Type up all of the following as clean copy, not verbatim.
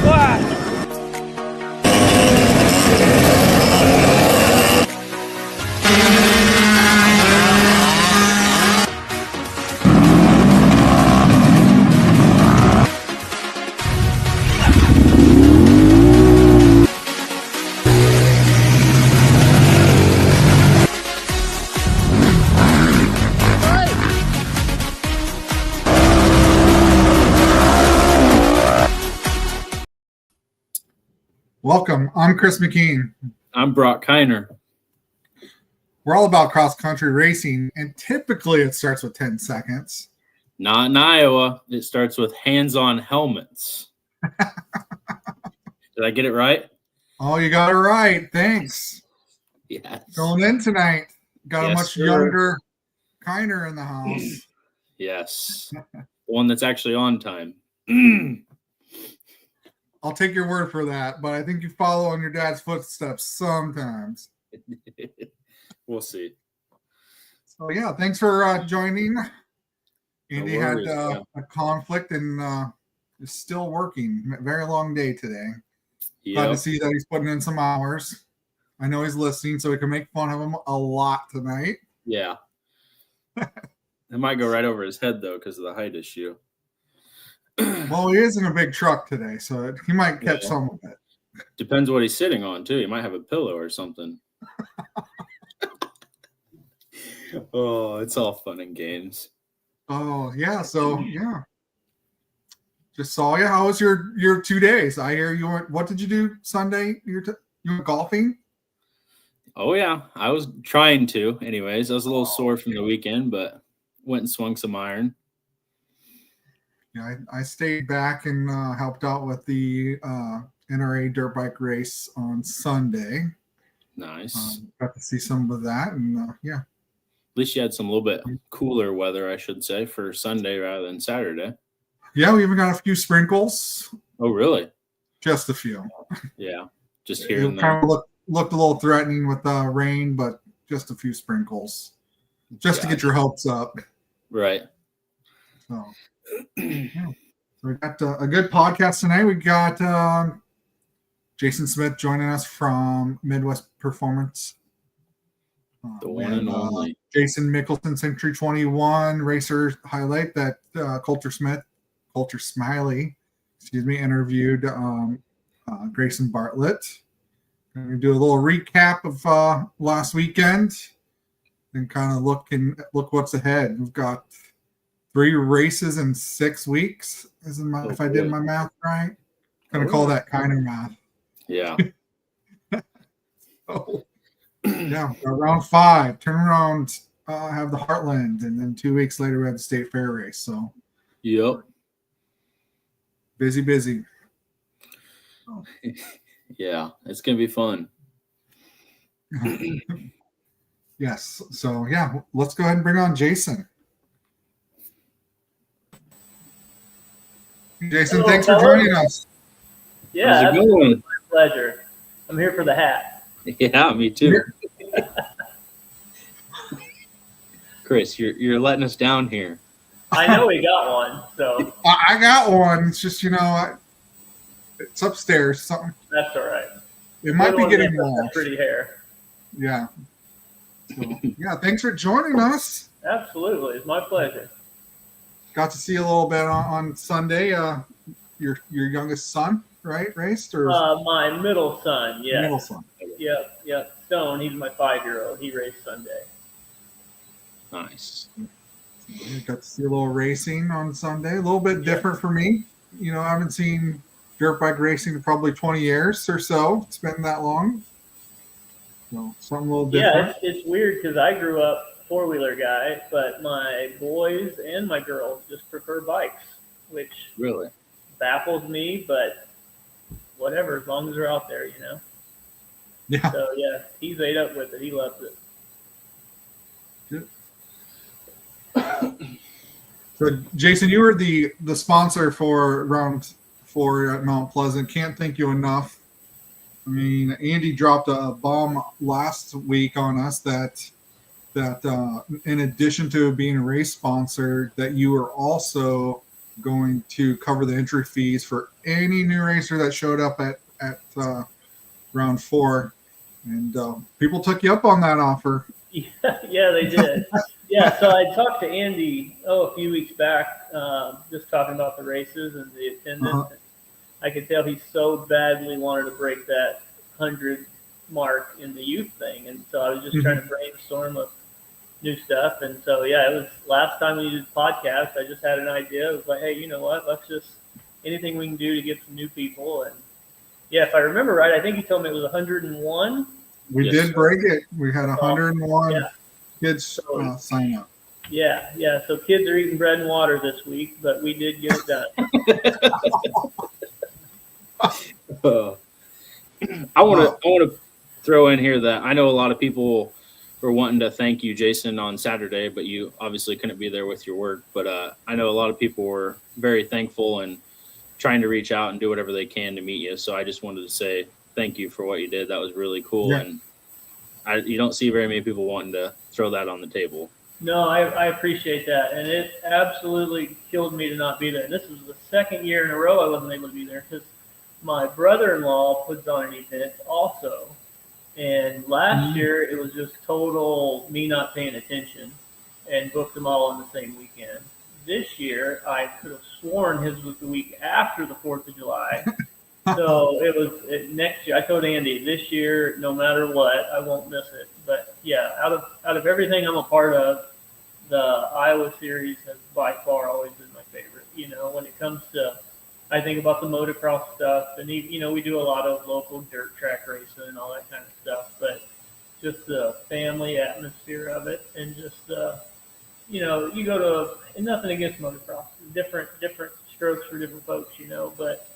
Wow. Welcome. I'm Chris McKean. I'm Brock Kyner. We're all about cross-country racing, and typically it starts with 10 seconds. Not in Iowa. It starts with hands-on helmets. Did I get it right? Oh, you got it right. Thanks. Yes. Going in tonight. Got a much sir. younger Kyner in the house. Yes. The one that's actually on time. I'll take your word for that, but I think you follow in your dad's footsteps sometimes. We'll see. So, yeah, thanks for joining. Andy worries, had a conflict and is still working. Very long day today. Glad to see that he's putting in some hours. I know he's listening, so we can make fun of him a lot tonight. Yeah. It might go right over his head, though, because of the height issue. Well, he is in a big truck today, so he might catch some of it. Depends what he's sitting on, too. He might have a pillow or something. Oh, it's all fun and games. Oh, yeah. So, yeah. Just saw you. How was your 2 days? I hear you went. What did you do Sunday? You went golfing? Oh, yeah. I was trying to. Anyways, I was a little sore from the weekend, but went and swung some iron. Yeah, I stayed back and helped out with the NRA dirt bike race on Sunday. Nice. Got to see some of that, and yeah. At least you had some little bit cooler weather, I should say, for Sunday rather than Saturday. Yeah, we even got a few sprinkles. Oh, really? Just a few. Yeah, just here and It there. kind of looked a little threatening with rain, but just a few sprinkles, just to get your hopes up. Right. So, yeah. So we got a good podcast tonight. We got Jason Smith joining us from Midwest Performance. The one and only. Jason Mickelson, Century 21 racer highlight that Kolter Smalley, interviewed Grayson Bartlett. We're going to do a little recap of last weekend and kind of look what's ahead. We've got 3 races in 6 weeks. If I did my math right, I'm going to call that kind of math. Yeah. Yeah, round 5, turn around, have the Heartland, and then 2 weeks later we have the State Fair race. So, yep, busy. Yeah, it's gonna be fun. Yes. So yeah, let's go ahead and bring on Jason. Jason, hello, thanks for joining us. Yeah, how's it going? My pleasure. I'm here for the hat. Yeah, me too. Chris, you're letting us down here. I know we got one, so I got one. It's just it's upstairs. Something. that's all right. It might be getting long. Pretty hair. Yeah. So, yeah. Thanks for joining us. Absolutely, it's my pleasure. Got to see a little bit on Sunday. Your youngest son, right? Raced or my middle son. Yeah. middle son. Yep. Stone. He's my 5-year-old. He raced Sunday. Nice. Got to see a little racing on Sunday. A little bit different for me. I haven't seen dirt bike racing in probably 20 years or so. It's been that long. So something a little different. Yeah, it's weird because I grew up 4-wheeler guy, but my boys and my girls just prefer bikes, which really baffles me, but whatever, as long as they're out there, Yeah. So, yeah, he's ate up with it. He loves it. So, Jason, you were the sponsor for round 4 at Mount Pleasant. Can't thank you enough. I mean, Andy dropped a bomb last week on us that in addition to being a race sponsor, that you were also going to cover the entry fees for any new racer that showed up at round 4. And people took you up on that offer. Yeah, they did. Yeah, so I talked to Andy, a few weeks back, just talking about the races and the attendance. I could tell he so badly wanted to break that 100 mark in the youth thing. And so I was just trying to brainstorm of new stuff. And so, yeah, it was last time we did podcast, I just had an idea. It was like, hey, you know what? Let's just anything we can do to get some new people. And yeah, if I remember right, I think he told me it was 101. We did break it. We had 101 kids sign up. Yeah. So kids are eating bread and water this week, but we did get it done. I want to throw in here that I know a lot of people were wanting to thank you, Jason, on Saturday, but you obviously couldn't be there with your work. But I know a lot of people were very thankful and trying to reach out and do whatever they can to meet you. So I just wanted to say thank you for what you did. That was really cool. Yeah. And you don't see very many people wanting to throw that on the table. No, I appreciate that. And it absolutely killed me to not be there. And this was the second year in a row I wasn't able to be there because my brother-in-law puts on an event also. And last year it was just total me not paying attention and booked them all on the same weekend. This year I could have sworn his was the week after the 4th of July. So it was next year. I told Andy this year, no matter what, I won't miss it. But yeah, out of everything I'm a part of, the Iowa series has by far always been my favorite. You know, when it comes to, I think about the motocross stuff, and we do a lot of local dirt track racing and all that kind of stuff. But just the family atmosphere of it, and just you go to, and nothing against motocross, different strokes for different folks, but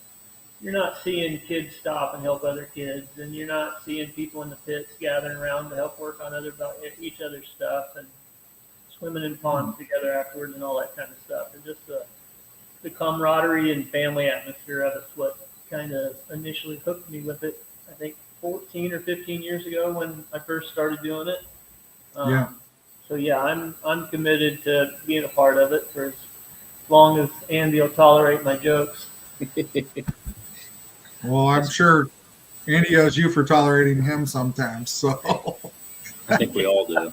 you're not seeing kids stop and help other kids, and you're not seeing people in the pits gathering around to help work on each other's stuff and swimming in ponds together afterwards and all that kind of stuff. And just the camaraderie and family atmosphere of it's what kind of initially hooked me with it, I think 14 or 15 years ago when I first started doing it. So yeah, I'm committed to being a part of it for as long as Andy will tolerate my jokes. Well, I'm sure Andy owes you for tolerating him sometimes. So I think we all do.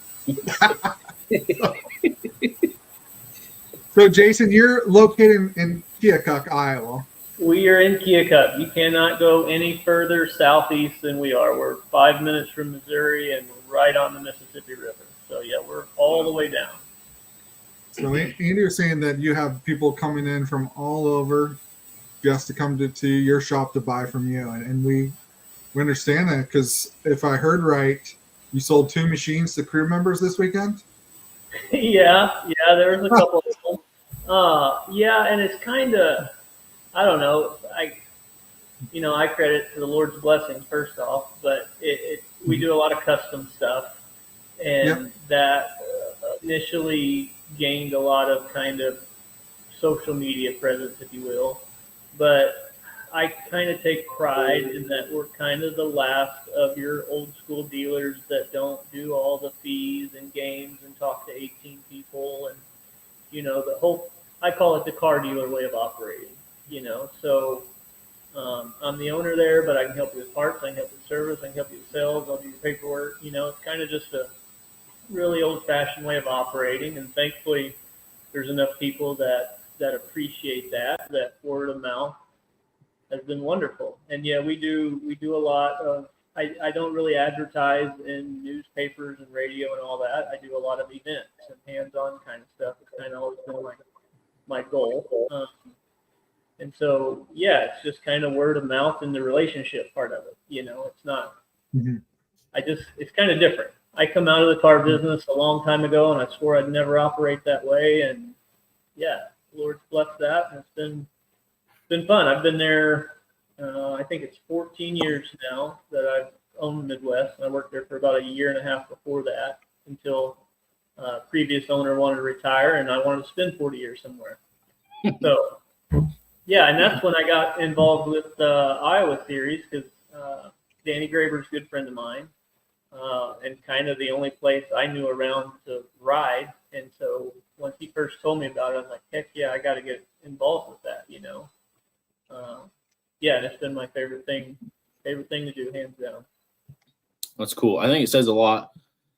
So, Jason, you're located in Keokuk, Iowa. We are in Keokuk. You cannot go any further southeast than we are. We're 5 minutes from Missouri and we're right on the Mississippi River. So, yeah, we're all the way down. So, Andy was saying that you have people coming in from all over just to come to your shop to buy from you. And we understand that because if I heard right, you sold 2 machines to crew members this weekend? Yeah, there was a couple of them. And it's kind of, I don't know, I credit to the Lord's blessing first off, but we do a lot of custom stuff, and that initially gained a lot of kind of social media presence, if you will. But I kind of take pride in that we're kind of the last of your old school dealers that don't do all the fees and games and talk to 18 people and, the whole, I call it the car dealer way of operating, So I'm the owner there, but I can help you with parts, I can help you with service, I can help you with sales, I'll do your paperwork. It's kind of just a really old-fashioned way of operating, and thankfully there's enough people that appreciate that word of mouth has been wonderful. And yeah, we do a lot of, I don't really advertise in newspapers and radio and all that. I do a lot of events and hands-on kind of stuff. It's kind of always been my goal. And so, yeah, it's just kind of word of mouth and the relationship part of it. It's not, it's kind of different. I come out of the car business a long time ago and I swore I'd never operate that way. And yeah, Lord's blessed that. And it's been fun. I've been there, I think it's 14 years now that I've owned Midwest. And I worked there for about a year and a half before that until previous owner wanted to retire and I wanted to spend 40 years somewhere. So, yeah, and that's when I got involved with the Iowa series because Danny Graber's a good friend of mine and kind of the only place I knew around to ride. And so once he first told me about it, I was like, heck yeah, I got to get involved with that, Yeah, and it's been my favorite thing to do, hands down. That's cool. I think it says a lot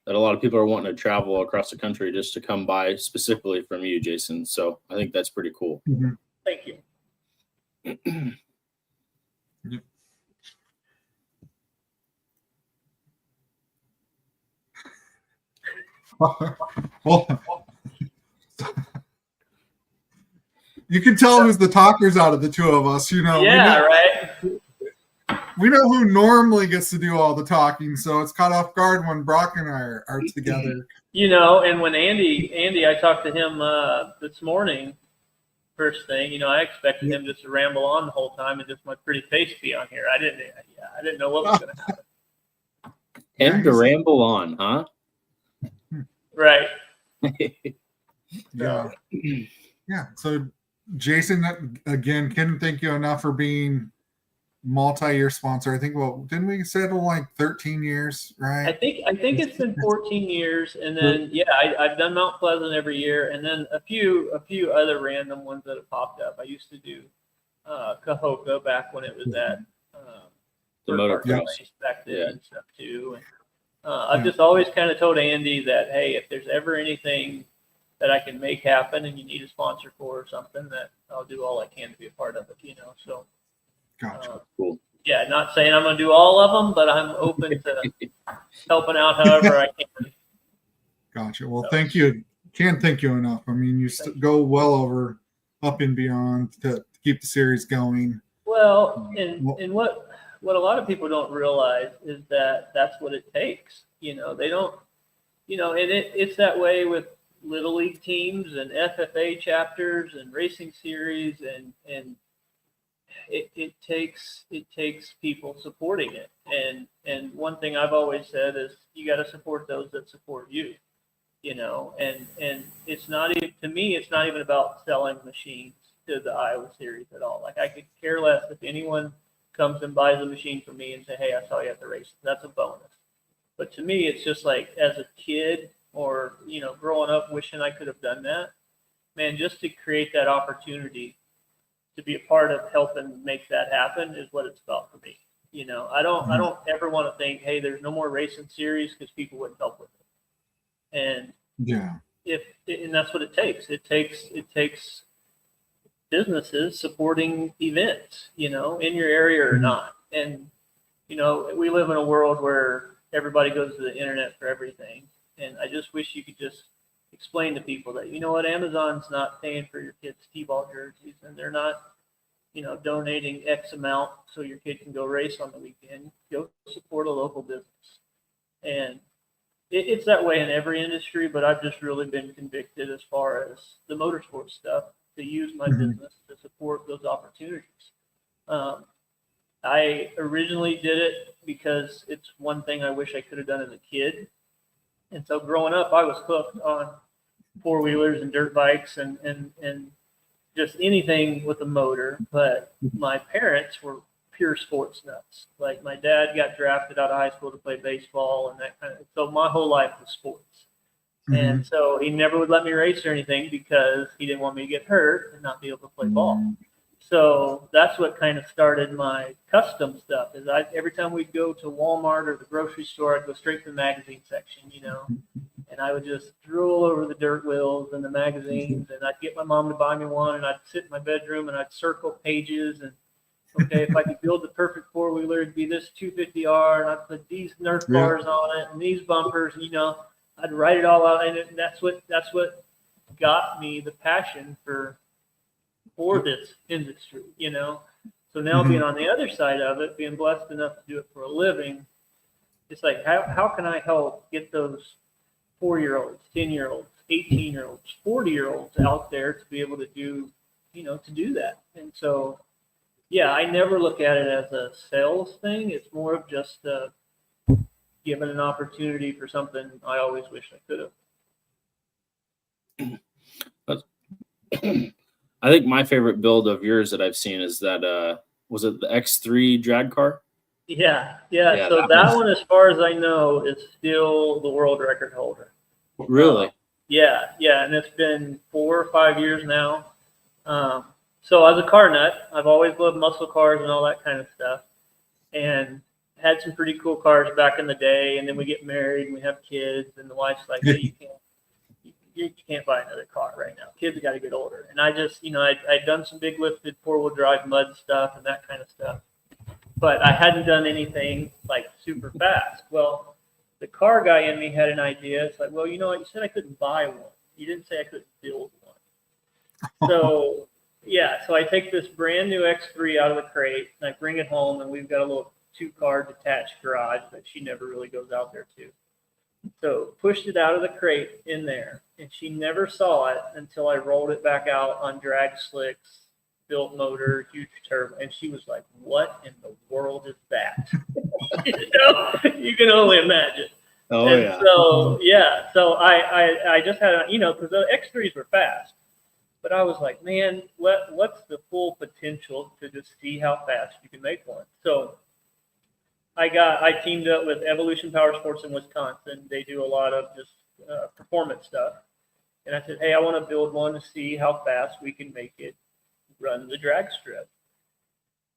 that a lot of people are wanting to travel across the country just to come by specifically from you, Jason. So I think that's pretty cool. Mm-hmm. Thank you. Well, you can tell who's the talkers out of the two of us. Yeah, right. We know who normally gets to do all the talking, so it's caught off guard when Brock and I are together. And when Andy, I talked to him this morning, first thing, I expected him just to ramble on the whole time and just my pretty face be on here. I didn't know what was going to happen. Him to ramble on, huh? Right. Yeah. Yeah. So, Jason, again, couldn't thank you enough for being multi-year sponsor. I think, didn't we settle like 13 years, right? I think it's been 14 years, and then I've done Mount Pleasant every year, and then a few other random ones that have popped up. I used to do Cahokia back when it was at the motor place back then and stuff too. And I've just always kind of told Andy that, hey, if there's ever anything that I can make happen and you need a sponsor for or something, that I'll do all I can to be a part of it, So. Gotcha. Cool. Yeah, not saying I'm going to do all of them, but I'm open to helping out however I can. Gotcha. Well, thank you. Can't thank you enough. I mean, you go well over, up and beyond to keep the series going. Well, and what a lot of people don't realize is that that's what it takes. They don't, and it's that way with Little League teams and FFA chapters and racing series and it takes people supporting it. And one thing I've always said is you got to support those that support you, and it's not even, to me, it's not even about selling machines to the Iowa series at all. Like, I could care less if anyone comes and buys a machine from me and say, hey, I saw you at the race. That's a bonus. But to me, it's just like, as a kid or, growing up wishing I could have done that, man, just to create that opportunity to be a part of helping make that happen is what it's about for me. I don't ever want to think, hey, there's no more racing series because people wouldn't help with it. And and that's what it takes. It takes businesses supporting events, in your area or not. And, we live in a world where everybody goes to the internet for everything. And I just wish you could just explain to people that, Amazon's not paying for your kids' T-ball jerseys, and they're not, donating X amount so your kid can go race on the weekend. Go support a local business. And it's that way in every industry, but I've just really been convicted as far as the motorsport stuff to use my business to support those opportunities. I originally did it because it's one thing I wish I could have done as a kid. And so growing up, I was hooked on four-wheelers and dirt bikes and just anything with a motor. But my parents were pure sports nuts. Like, my dad got drafted out of high school to play baseball and that kind of. So my whole life was sports. And so he never would let me race or anything because he didn't want me to get hurt and not be able to play ball. So that's what kind of started my custom stuff. Is every time we'd go to Walmart or the grocery store, I'd go straight to the magazine section, and I would just drool over the dirt wheels and the magazines, and I'd get my mom to buy me one, and I'd sit in my bedroom and I'd circle pages and, okay, if I could build the perfect four-wheeler, it'd be this 250R, and I'd put these Nerf bars on it and these bumpers, I'd write it all out, and that's what got me the passion for this industry, So now being on the other side of it, being blessed enough to do it for a living, it's like, how can I help get those 4-year-olds, 10-year-olds, 18-year-olds, 40-year-olds out there to be able to do, to do that. And so, I never look at it as a sales thing. It's more of just giving an opportunity for something I always wish I could have. I think my favorite build of yours that I've seen is that, was it the X3 drag car? Yeah. So that one, as far as I know, is still the world record holder. Really? Yeah, and it's been 4 or 5 years now. So I was a car nut. I've always loved muscle cars and all that kind of stuff, and had some pretty cool cars back in the day. And then we get married and we have kids, and the wife's like, "Hey, you can't buy another car right now. Kids got to get older." And I just, I'd done some big lifted 4-wheel drive mud stuff and that kind of stuff, but I hadn't done anything like super fast. Well, the car guy in me had an idea. It's like, well, you know what? You said I couldn't buy one. You didn't say I couldn't build one. So, yeah, so I take this brand new X3 out of the crate and I bring it home, and we've got a little 2-car detached garage that she never really goes out there to. So pushed it out of the crate in there, and she never saw it until I rolled it back out on drag slicks, built motor, huge turbo, and she was like, "What in the world is that?" You can only imagine. Oh, and yeah. So I just had, because the X3s were fast, but I was like, man, what's the full potential to just see how fast you can make one? So I teamed up with Evolution Power Sports in Wisconsin. They do a lot of just performance stuff. And I said, hey, I want to build one to see how fast we can make it run the drag strip.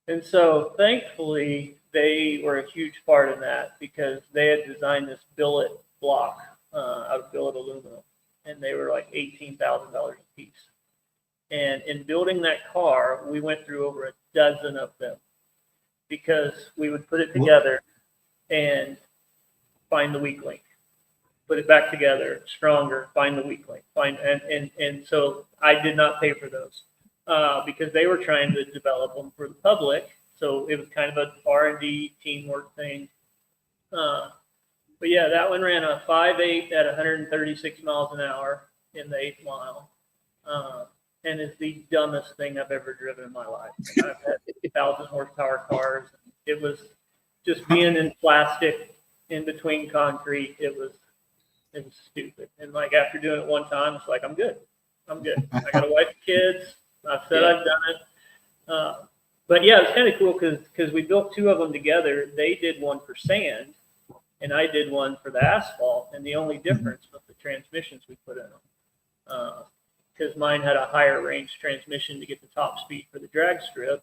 And so thankfully, they were a huge part in that, because they had designed this billet block out of billet aluminum, and they were like $18,000 a piece. And in building that car, we went through over a dozen of them, because we would put it together and find the weak link, put it back together, stronger, find the weak link, and so I did not pay for those because they were trying to develop them for the public. So it was kind of a R&D teamwork thing. But yeah, that one ran a 5.8 at 136 miles an hour in the 8th mile. And it's the dumbest thing I've ever driven in my life. I've had 1,000 horsepower cars. It was just being in plastic in between concrete. It was stupid. And like after doing it one time, it's like, I'm good. I got a wife and kids. I've said I've done it. But yeah, it's kind of cool because we built 2 of them together. They did one for sand, and I did one for the asphalt. And the only difference was the transmissions we put in them. Because mine had a higher range transmission to get the top speed for the drag strip,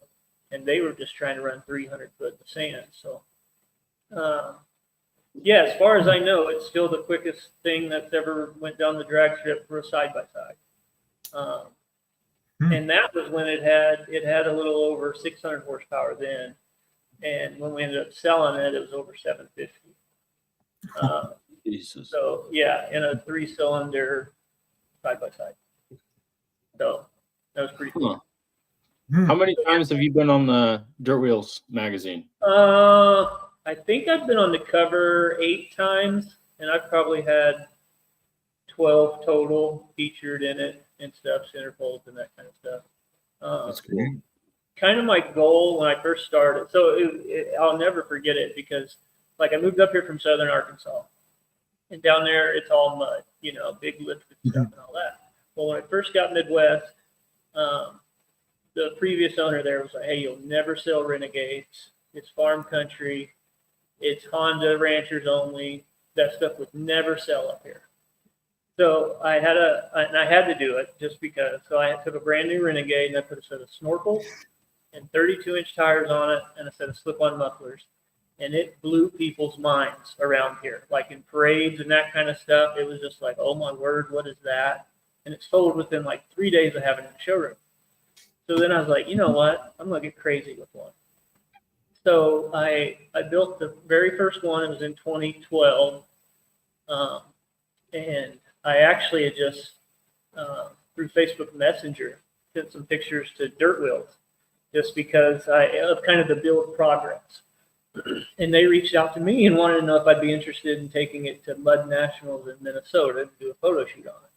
and they were just trying to run 300 foot in the sand. So, yeah, as far as I know, it's still the quickest thing that's ever went down the drag strip for a side-by-side. And that was when it had a little over 600 horsepower then, and when we ended up selling it, it was over 750. Jesus. So, yeah, in a 3-cylinder side-by-side. So that was pretty cool. How many times have you been on the Dirt Wheels magazine? I think I've been on the cover 8 times, and I've probably had 12 total featured in it and stuff, centerfolds and that kind of stuff. That's cool. Kind of my goal when I first started. So I'll never forget it, because like I moved up here from Southern Arkansas, and down there it's all mud, big lifted stuff and all that. Well, when I first got Midwest, the previous owner there was like, hey, you'll never sell Renegades. It's farm country. It's Honda ranchers only. That stuff would never sell up here. So I had to do it just because. So I took a brand new Renegade and I put a set of snorkels and 32-inch tires on it and a set of slip-on mufflers. And it blew people's minds around here. Like in parades and that kind of stuff, it was just like, oh my word, what is that? And it sold within like 3 days of having it in the showroom. So then I was like, you know what? I'm going to get crazy with one. So I built the very first one. It was in 2012. And I actually had just, through Facebook Messenger, sent some pictures to Dirt Wheels just because of kind of the build progress. And they reached out to me and wanted to know if I'd be interested in taking it to Mud Nationals in Minnesota to do a photo shoot on it.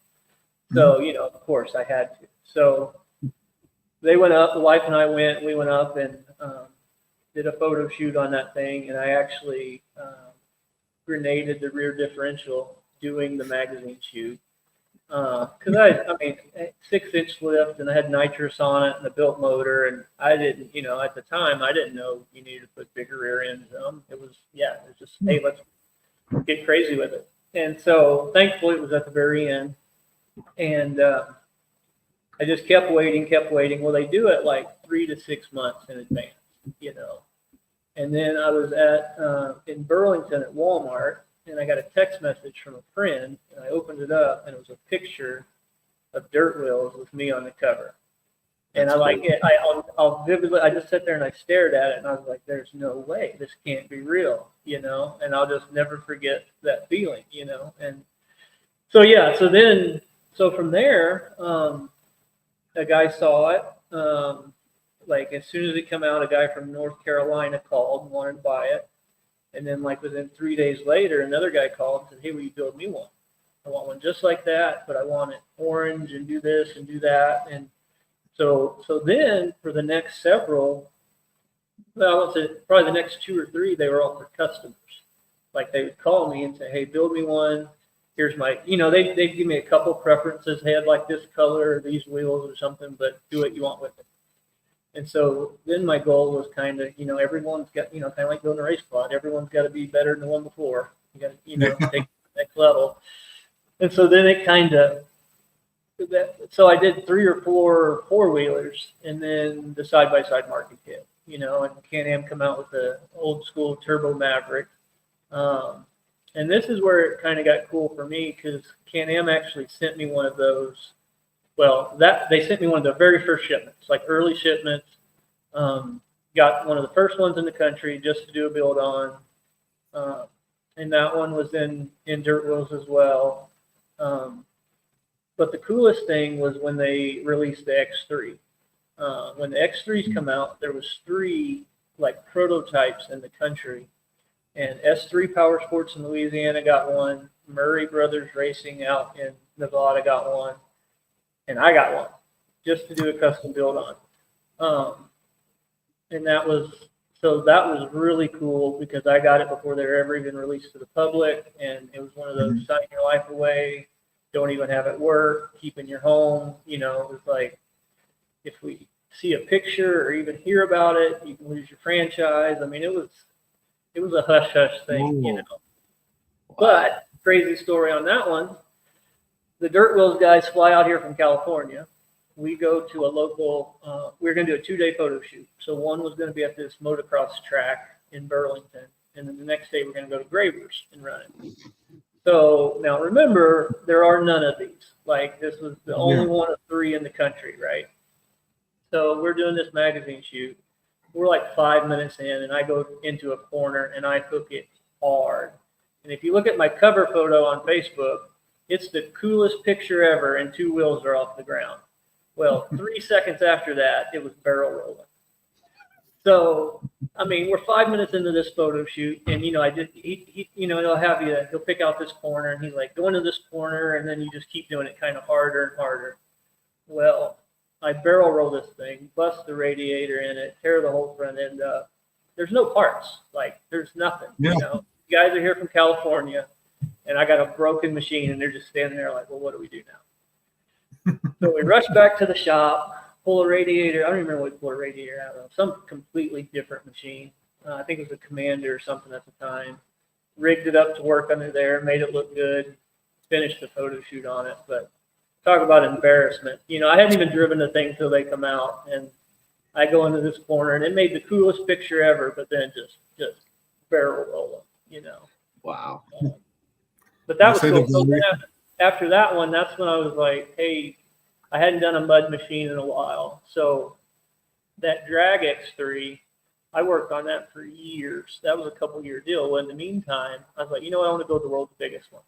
So, of course I had to. So they went up, the wife and I we went up and did a photo shoot on that thing. And I actually grenaded the rear differential doing the magazine shoot. Because I mean, 6-inch lift and I had nitrous on it and a built motor. And I didn't, at the time, I didn't know you needed to put bigger rear ends in them. It was just, hey, let's get crazy with it. And so thankfully it was at the very end. And I just kept waiting. Well, they do it like 3 to 6 months in advance, you know. And then I was in Burlington at Walmart, and I got a text message from a friend, and I opened it up, and it was a picture of Dirt Wheels with me on the cover. And That's I like cool. it. I'll vividly. I just sat there and I stared at it, and I was like, "There's no way this can't be real," you know. And I'll just never forget that feeling, you know. And so yeah, so from there, a guy saw it. Like as soon as it came out, a guy from North Carolina called and wanted to buy it. And then like within 3 days later, another guy called and said, "Hey, will you build me one? I want one just like that, but I want it orange and do this and do that." And so then for the next several, well, I would say probably the next 2 or 3, they were all for customers. Like they would call me and say, "Hey, build me one. Here's my," you know, they'd give me a couple preferences. Hey, I'd like this color or these wheels or something, but do what you want with it. And so then my goal was kind of, you know, everyone's got, you know, kind of like building a race quad. Everyone's got to be better than the one before. You got to, you know, take it to the next level. And so then it kind of, so I did 3 or 4 4-wheelers, and then the side-by-side market hit, you know, and Can-Am come out with the old school Turbo Maverick. And this is where it kind of got cool for me because Can-Am actually sent me one of those. Well, they sent me one of the very first shipments, like early shipments. Got one of the first ones in the country just to do a build on. And that one was in Dirt Wheels as well. But the coolest thing was when they released the X3. When the X3s come out, there was 3 like prototypes in the country. And S3 Power Sports in Louisiana got one. Murray Brothers Racing out in Nevada got one. And I got one just to do a custom build on. And that was really cool because I got it before they were ever even released to the public. And it was one of those sign your life away, don't even have it work, keep in your home. You know, it was like, if we see a picture or even hear about it, you can lose your franchise. I mean, it was a hush hush thing, you know. But crazy story on that one. The Dirt Wheels guys fly out here from California. We go to a local, we were going to do a 2-day photo shoot. So one was going to be at this motocross track in Burlington. And then the next day we're going to go to Gravers and run it. So now remember, there are none of these. Like this was the only one of 3 in the country, right? So we're doing this magazine shoot. We're like 5 minutes in and I go into a corner and I hook it hard. And if you look at my cover photo on Facebook, it's the coolest picture ever, and 2 wheels are off the ground. Well, 3 seconds after that, it was barrel rolling. So, I mean, we're 5 minutes into this photo shoot, and you know, he'll pick out this corner, and he's like, go into this corner, and then you just keep doing it kind of harder and harder. Well, I barrel roll this thing, bust the radiator in it, tear the whole front end up. There's no parts, like there's nothing. Yeah. You know, you guys are here from California. And I got a broken machine, and they're just standing there like, well, what do we do now? So we rush back to the shop, pull a radiator. I don't even remember what we pulled a radiator out of. Some completely different machine. I think it was a Commander or something at the time. Rigged it up to work under there, made it look good, finished the photo shoot on it. But talk about embarrassment. You know, I hadn't even driven the thing till they come out, and I go into this corner, and it made the coolest picture ever, but then just barrel rolling, you know. Wow. But that was cool. So then after that one, that's when I was like, hey, I hadn't done a mud machine in a while. So that Drag X3, I worked on that for years. That was a couple-year deal. Well, in the meantime, I was like, you know what? I want to build the world's biggest one.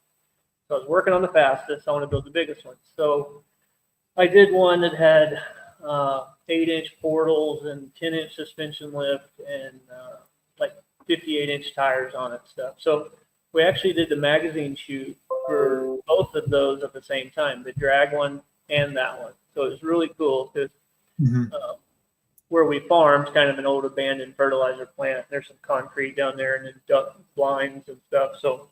So I was working on the fastest. I want to build the biggest one. So I did one that had 8-inch portals and 10-inch suspension lift and like 58-inch tires on it stuff. So we actually did the magazine shoot for both of those at the same time, the drag one and that one. So it was really cool because where we farmed, kind of an old abandoned fertilizer plant. There's some concrete down there and then duck blinds and stuff. So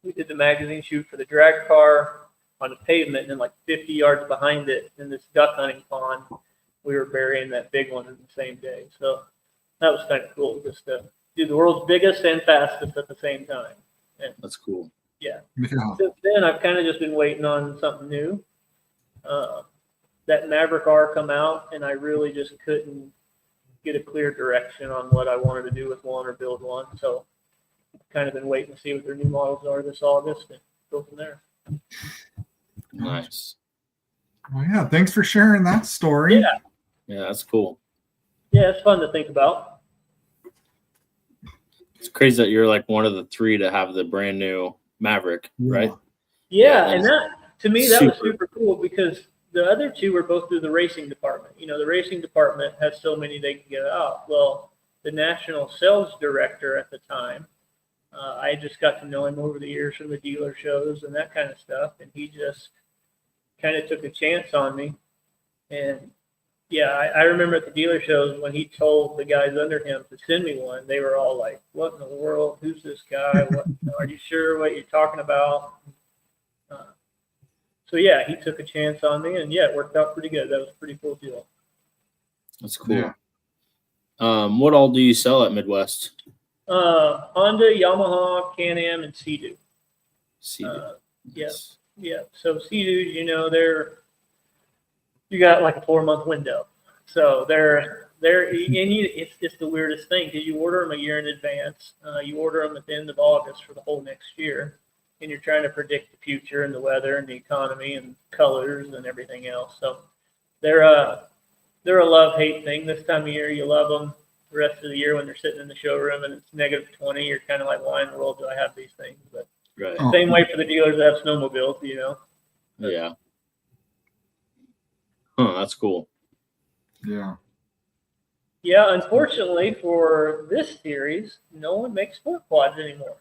we did the magazine shoot for the drag car on the pavement, and then like 50 yards behind it in this duck hunting pond, we were burying that big one in the same day. So that was kind of cool just to do the world's biggest and fastest at the same time. And that's cool. Yeah. Since then, I've kind of just been waiting on something new. that Maverick R come out, and I really just couldn't get a clear direction on what I wanted to do with one or build one. So kind of been waiting to see what their new models are this August and go from there. Nice. Well, yeah, thanks for sharing that story. Yeah, that's cool. Yeah, it's fun to think about. It's crazy that you're like one of the 3 to have the brand new Maverick, right? Yeah, Yeah, and that, to me, that was super. super cool because the other 2 were both through the racing department. You know, the racing department has so many they can get out. Well, the national sales director at the time, I just got to know him over the years from the dealer shows and that kind of stuff, and he just kind of took a chance on me. And yeah, I remember at the dealer shows when he told the guys under him to send me one, they were all like, "What in the world? Who's this guy? What, are you sure what you're talking about?" So yeah, he took a chance on me, and yeah, it worked out pretty good. That was a pretty cool deal. That's cool. Yeah. What all do you sell at Midwest? Honda, Yamaha, Can-Am, and Sea-Doo. Sea-Doo. Yes. Yeah. So Sea-Doo, you know, you got like a 4-month window. So it's just the weirdest thing because you order them a year in advance. You order them at the end of August for the whole next year, and you're trying to predict the future and the weather and the economy and colors and everything else. So they're a love-hate thing. This time of year, you love them. The rest of the year when they're sitting in the showroom and it's -20, you're kind of like, why in the world do I have these things? But Right. same way for the dealers that have snowmobiles, you know. Yeah. Huh, that's cool. Yeah. Yeah, unfortunately for this series, no one makes sport quads anymore.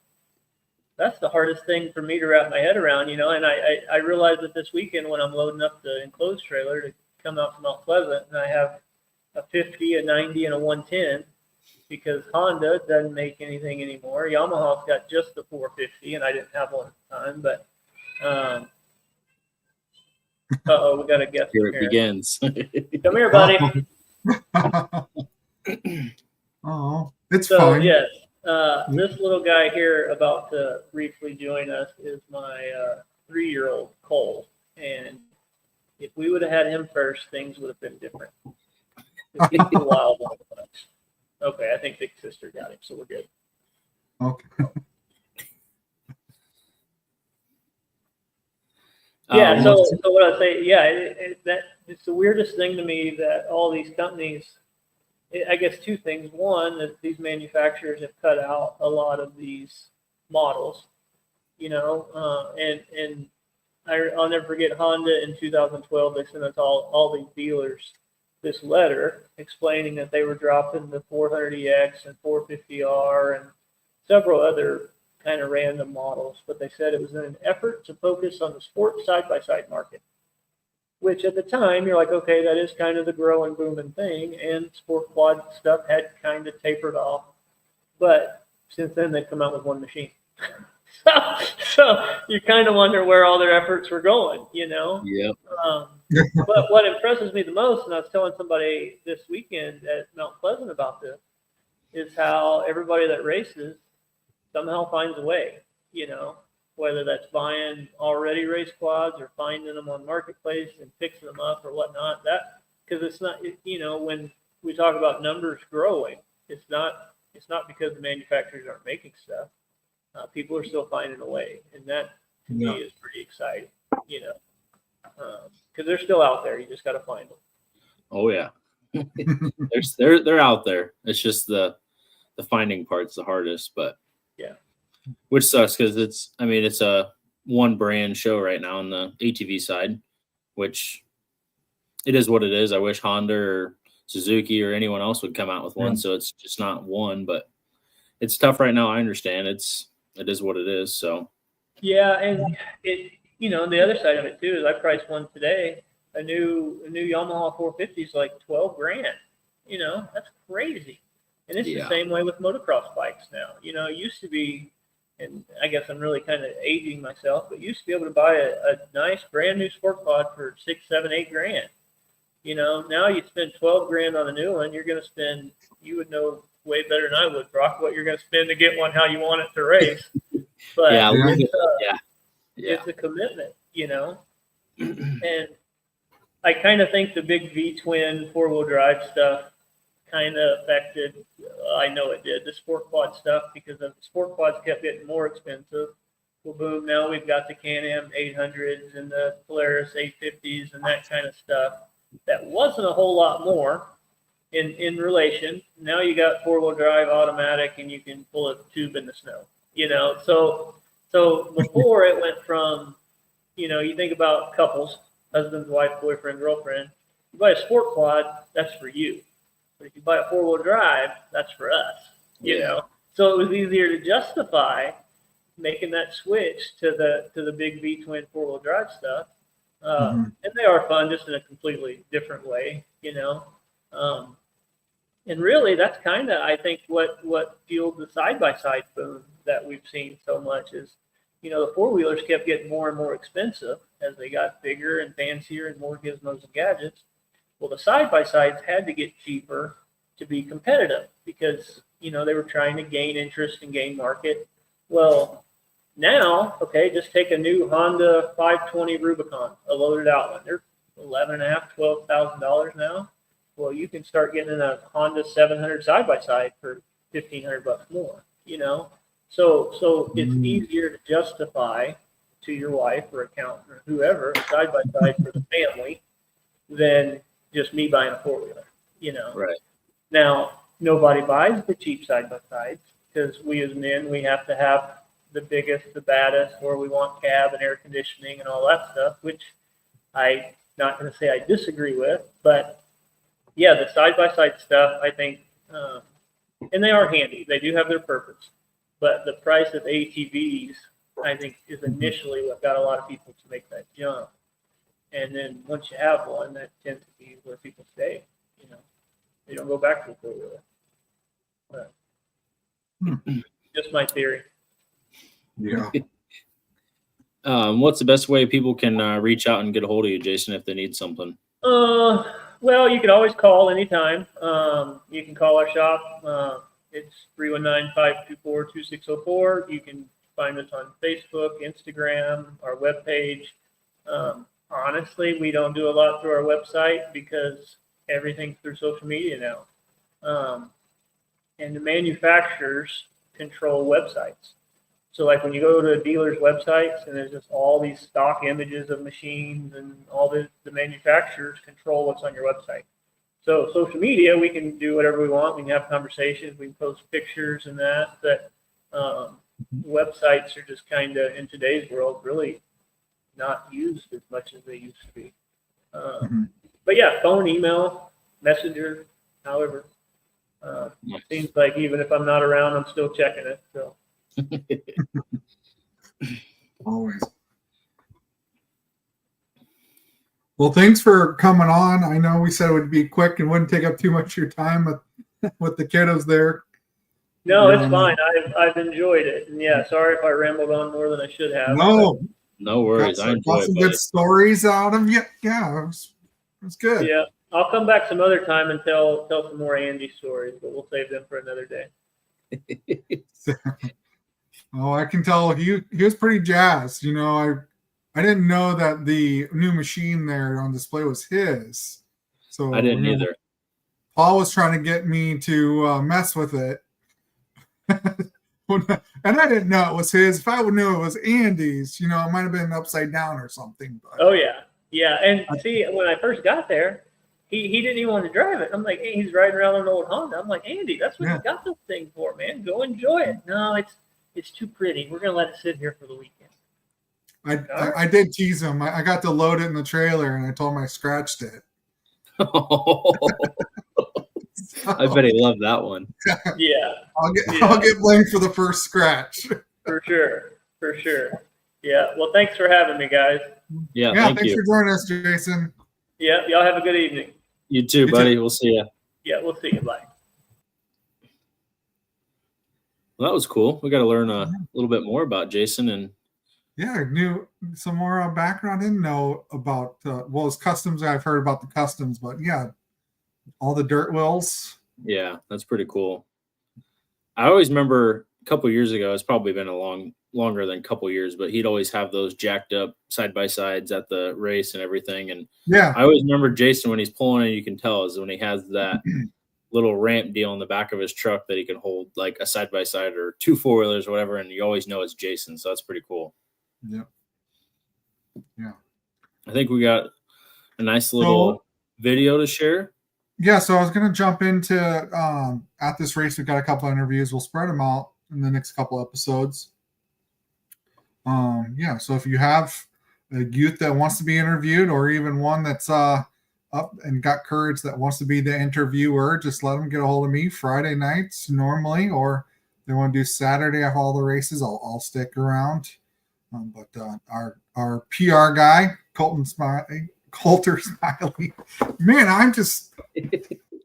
That's the hardest thing for me to wrap my head around, you know, and I realized that this weekend when I'm loading up the enclosed trailer to come out from Mount Pleasant, and I have a 50, a 90, and a 110 because Honda doesn't make anything anymore. Yamaha's got just the 450, and I didn't have one at the time, but we got a guest Here it begins. Come here, buddy. Oh, it's So fine. yes, this little guy here about to briefly join us is my 3-year-old Cole, and if we would have had him first, things would have been different. He's a wild one. Okay, I think Big Sister got him, so we're good. Okay. Yeah. So what I say, yeah, it's the weirdest thing to me that all these companies. I guess 2 things. One, that these manufacturers have cut out a lot of these models, you know, and I'll never forget Honda in 2012. They sent us all these dealers this letter explaining that they were dropping the 400EX and 450R and several other kind of random models, but they said it was in an effort to focus on the sports side-by-side market, which at the time you're like, okay, that is kind of the growing, booming thing, and sport quad stuff had kind of tapered off, but since then they've come out with one machine. So you kind of wonder where all their efforts were going, you know? Yep. But what impresses me the most, and I was telling somebody this weekend at Mount Pleasant about this, is how everybody that races somehow finds a way, you know, whether that's buying already race quads or finding them on Marketplace and fixing them up or whatnot. That, because it's not, you know, when we talk about numbers growing, it's not because the manufacturers aren't making stuff. People are still finding a way, and that to me is pretty exciting, you know, because they're still out there. You just got to find them. Oh yeah, they're out there. It's just the finding part's the hardest, but yeah, which sucks because it's a one brand show right now on the ATV side, which it is what it is. I wish Honda or Suzuki or anyone else would come out with one, so it's just not one. But it's tough right now. I understand. It is what it is. So yeah, and it, you know, the other side of it too is I priced one today. A new Yamaha 450 is like $12,000. You know, that's crazy. And it's the same way with motocross bikes now. You know, it used to be, and I guess I'm really kind of aging myself, but used to be able to buy a nice brand new sport quad for $6, $7, $8,000. You know, now you spend $12,000 on a new one, you're going to spend, you would know way better than I would, Brock, what you're going to spend to get one how you want it to race. But it's a commitment, you know. And I kind of think the big V-twin 4-wheel drive stuff kind of affected, I know it did, the sport quad stuff, because the sport quads kept getting more expensive. Well, boom, now we've got the Can-Am 800s and the Polaris 850s and that kind of stuff. That wasn't a whole lot more in relation. Now you got 4-wheel drive automatic and you can pull a tube in the snow, So before it went from, you think about couples, husband, wife, boyfriend, girlfriend. You buy a sport quad, that's for you. But if you buy a 4-wheel drive, that's for us, So it was easier to justify making that switch to the big V-twin 4-wheel drive stuff. And they are fun, just in a completely different way, and really that's kind of, I think, what fueled the side-by-side boom that we've seen so much is, the 4-wheelers kept getting more and more expensive as they got bigger and fancier and more gizmos and gadgets. Well, the side-by-sides had to get cheaper to be competitive because, they were trying to gain interest and gain market. Well, now, okay, just take a new Honda 520 Rubicon, a loaded out one. They're $11,500, $12,000 now. Well, you can start getting a Honda 700 side-by-side for $1,500 more, So it's easier to justify to your wife or accountant or whoever side-by-side for the family than just me buying a 4-wheeler, Right. Now, nobody buys the cheap side-by-sides because we as men, we have to have the biggest, the baddest, or we want cab and air conditioning and all that stuff, which I'm not going to say I disagree with, but yeah, the side-by-side stuff, I think, and they are handy. They do have their purpose, but the price of ATVs, I think, is initially what got a lot of people to make that jump. And then once you have one, that tends to be where people stay, They don't go back to the 4-wheeler. But just my theory. Yeah. What's the best way people can reach out and get a hold of you, Jason, if they need something? Well, you can always call anytime. You can call our shop. It's 319-524-2604. You can find us on Facebook, Instagram, our webpage. Honestly, we don't do a lot through our website because everything's through social media now. And the manufacturers control websites. So like when you go to dealers' websites and there's just all these stock images of machines and all the manufacturers control what's on your website. So social media, we can do whatever we want. We can have conversations. We can post pictures and that. But websites are just kind of, in today's world, really not used as much as they used to be. But yeah, phone, email, messenger, however. Seems like even if I'm not around, I'm still checking it. So. Always. Well, thanks for coming on. I know we said it would be quick and wouldn't take up too much of your time with the kiddos there. No, it's fine. I've enjoyed it. And yeah, sorry if I rambled on more than I should have. No worries. I enjoyed got some good stories out of you. Yeah, it was good. Yeah, I'll come back some other time and tell some more Andy stories, but we'll save them for another day. Oh, I can tell he was pretty jazzed. I didn't know that the new machine there on display was his. So I didn't either. Paul was trying to get me to mess with it. And I didn't know it was his. If I would knew it was Andy's, it might have been upside down or something. But. Oh, yeah. Yeah. And see, when I first got there, he didn't even want to drive it. I'm like, hey, he's riding around an old Honda. I'm like, Andy, that's what you got this thing for, man. Go enjoy it. No, it's too pretty. We're going to let it sit here for the weekend. I did tease him. I got to load it in the trailer, and I told him I scratched it. I bet he loved that one. Yeah. I'll get blamed for the first scratch. For sure. Yeah. Well, thanks for having me, guys. Yeah, thanks for joining us, Jason. Yeah, y'all have a good evening. You too, buddy. We'll see you. Yeah, we'll see you. Bye. Well, that was cool. We got to learn a little bit more about Jason and. Yeah, I knew some more background. I didn't know about his customs. I've heard about the customs, but yeah, all the dirt wheels. Yeah, that's pretty cool. I always remember couple years ago, it's probably been longer than a couple years, but he'd always have those jacked up side by sides at the race and everything. And Yeah. I always remember Jason when he's pulling it, you can tell is when he has that little ramp deal in the back of his truck that he can hold like a side by side or 2 4-wheelers or whatever, and you always know it's Jason. So that's pretty cool. Yeah. Yeah. I think we got a nice little video to share. Yeah, so I was going to jump into at this race. We've got a couple of interviews. We'll spread them out in the next couple episodes. Yeah, so if you have a youth that wants to be interviewed, or even one that's up and got courage that wants to be the interviewer, just let them get a hold of me Friday nights normally, or they want to do Saturday after all the races. I'll stick around. But our PR guy, Kolter Smalley, man, it's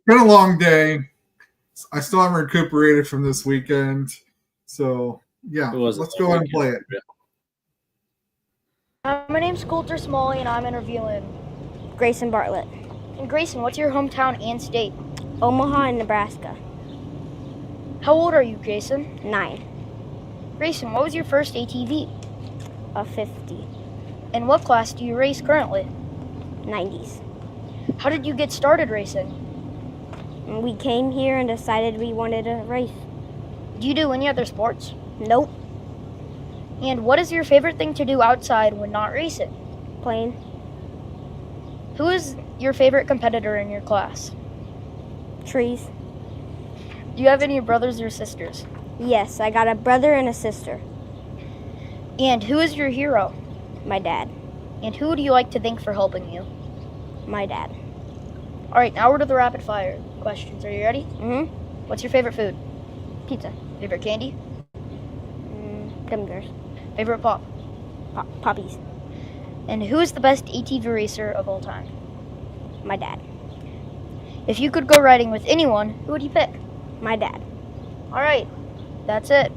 been a long day. I still haven't recuperated from this weekend. So, yeah, let's go ahead and play it. My name's Kolter Smalley, and I'm interviewing Grayson Bartlett. And Grayson, what's your hometown and state? Omaha, Nebraska. How old are you, Grayson? 9. Grayson, what was your first ATV? A 50. And what class do you race currently? 90s. How did you get started racing? And we came here and decided we wanted to race. Do you do any other sports? Nope. And what is your favorite thing to do outside when not racing? Playing. Who is your favorite competitor in your class? Trees. Do you have any brothers or sisters? Yes, I got a brother and a sister. And who is your hero? My dad. And who would you like to thank for helping you? My dad. All right, now we're to the rapid fire questions. Are you ready? Mm-hmm. What's your favorite food? Pizza. Favorite candy? Gummy bears. Favorite pop? Poppies. And who is the best ATV racer of all time? My dad. If you could go riding with anyone, who would you pick? My dad. All right, that's it.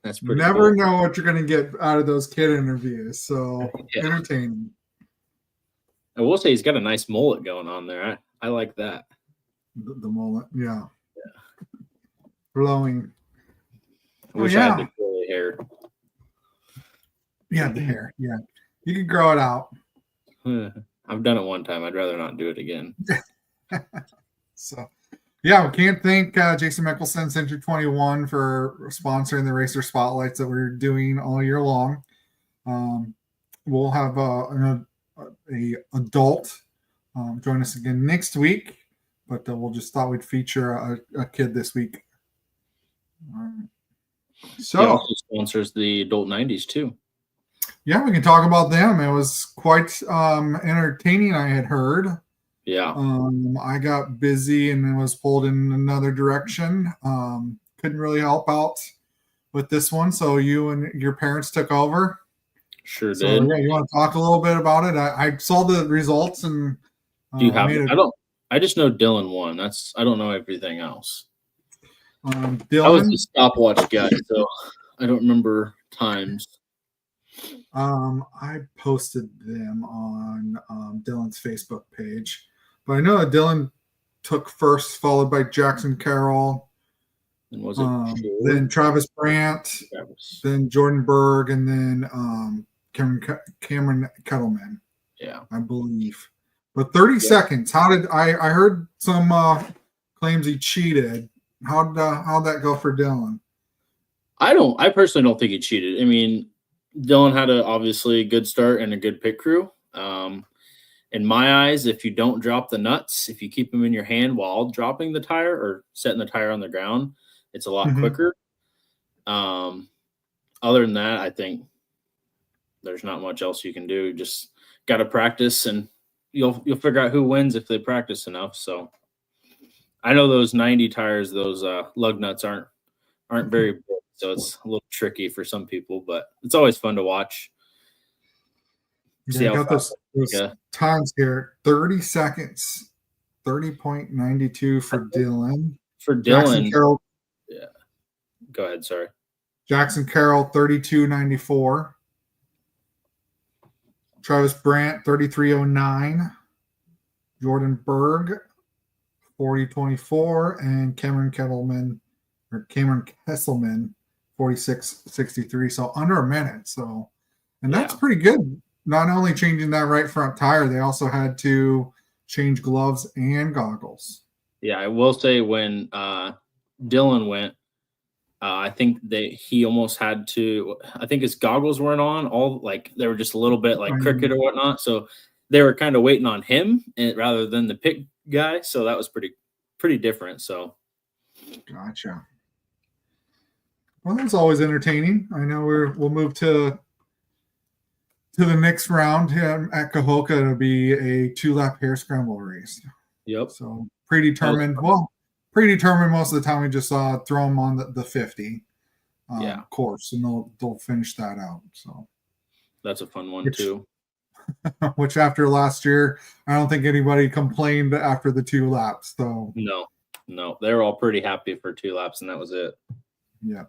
That's pretty Never cool. know what you're going to get out of those kid interviews. So entertaining. I will say he's got a nice mullet going on there. I like that. The mullet, yeah. Flowing. I wish I had the curly hair. Yeah, the hair. Yeah. You could grow it out. I've done it one time. I'd rather not do it again. So, yeah, we can't thank Jason Mickelson, Century 21, for sponsoring the Racer Spotlights that we're doing all year long. We'll have an adult join us again next week, but we'll just thought we'd feature a kid this week. So, he also sponsors the adult 90s too. Yeah, we can talk about them. It was quite entertaining, I had heard. Yeah. I got busy and then was pulled in another direction. Couldn't really help out with this one. So you and your parents took over. Sure So, did. yeah, you want to talk a little bit about it? I saw the results and Do you have I just know Dylan won. I don't know everything else. Dylan, I was the stopwatch guy, so I don't remember times. I posted them on Dylan's Facebook page, but I know that Dylan took first, followed by Jackson Carroll, And was it then Travis Brandt, then Jordan Berg, and then Cameron Kettleman. Yeah, I believe. But 30 seconds. How did I heard some claims he cheated? How'd that go for Dylan? I personally don't think he cheated. I mean, Dylan had obviously a good start and a good pit crew. In my eyes, if you don't drop the nuts, if you keep them in your hand while dropping the tire or setting the tire on the ground, it's a lot quicker. Other than that, I think there's not much else you can do. Just got to practice, and you'll figure out who wins if they practice enough. So I know those 90 tires, those lug nuts aren't very big, so it's a little tricky for some people, but it's always fun to watch. Yeah, I got those times here. 30 seconds, 30.92 for Dylan. For Dylan, Jackson Carroll, yeah. Go ahead, sorry. Jackson Carroll, 32.94. Travis Brandt, 33.09. Jordan Berg, 40-24, and Cameron Kesselman 46-63. So under a minute. So, and that's pretty good. Not only changing that right front tire, they also had to change gloves and goggles. Yeah, I will say when Dylan went, I think he almost had to. I think his goggles weren't on. All like they were just a little bit like crooked or whatnot. So they were kind of waiting on him rather than the pit guy. So that was pretty different. So gotcha. Well, that's always entertaining. I know we'll move to the next round at Cahokia. It'll be a 2-lap hare scramble race. Yep. So predetermined. Well, predetermined most of the time. We just throw them on the 50 course, and they'll finish that out. So that's a fun one too. Which after last year, I don't think anybody complained after the 2 laps. So no, they were all pretty happy for 2 laps, and that was it. Yeah.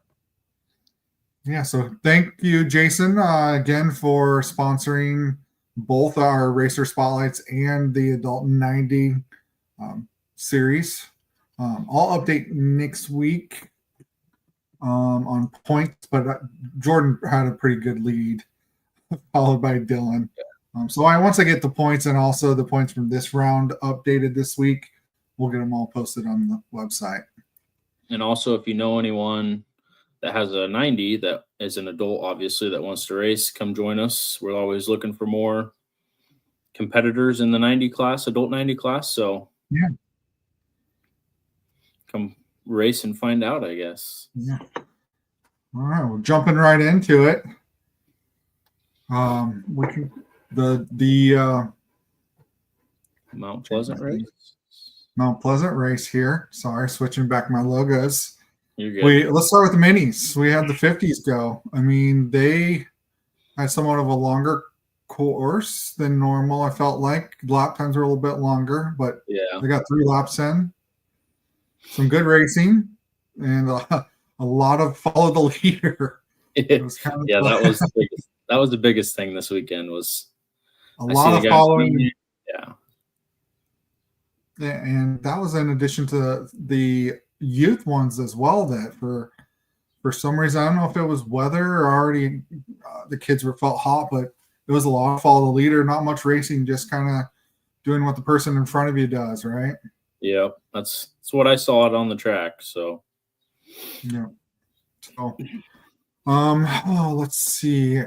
Yeah, so thank you, Jason, again for sponsoring both our Racer Spotlights and the Adult 90 series. I'll update next week on points, but Jordan had a pretty good lead, followed by Dylan. So once I get the points and also the points from this round updated this week, we'll get them all posted on the website. And also, if you know anyone that has a 90 that is an adult, obviously, that wants to race, come join us. We're always looking for more competitors in the 90 class, adult 90 class. So yeah, come race and find out, I guess. Yeah. All right, well, jumping right into it. We can the Mount Pleasant race. Mount Pleasant race here. Sorry, switching back my logos. You're good. Let's start with the minis. We had the 50s go. I mean, they had somewhat of a longer course than normal. I felt like lap times were a little bit longer, but they got 3 laps in. Some good racing and a lot of follow the leader. It was kind of that was the biggest thing this weekend was a lot of following. Yeah. And that was in addition to the youth ones as well, that for some reason, I don't know if it was weather or already the kids felt hot, but it was a lot of follow the leader, not much racing, just kind of doing what the person in front of you does, right? Yeah, that's what I saw it on the track. So yeah. So let's see.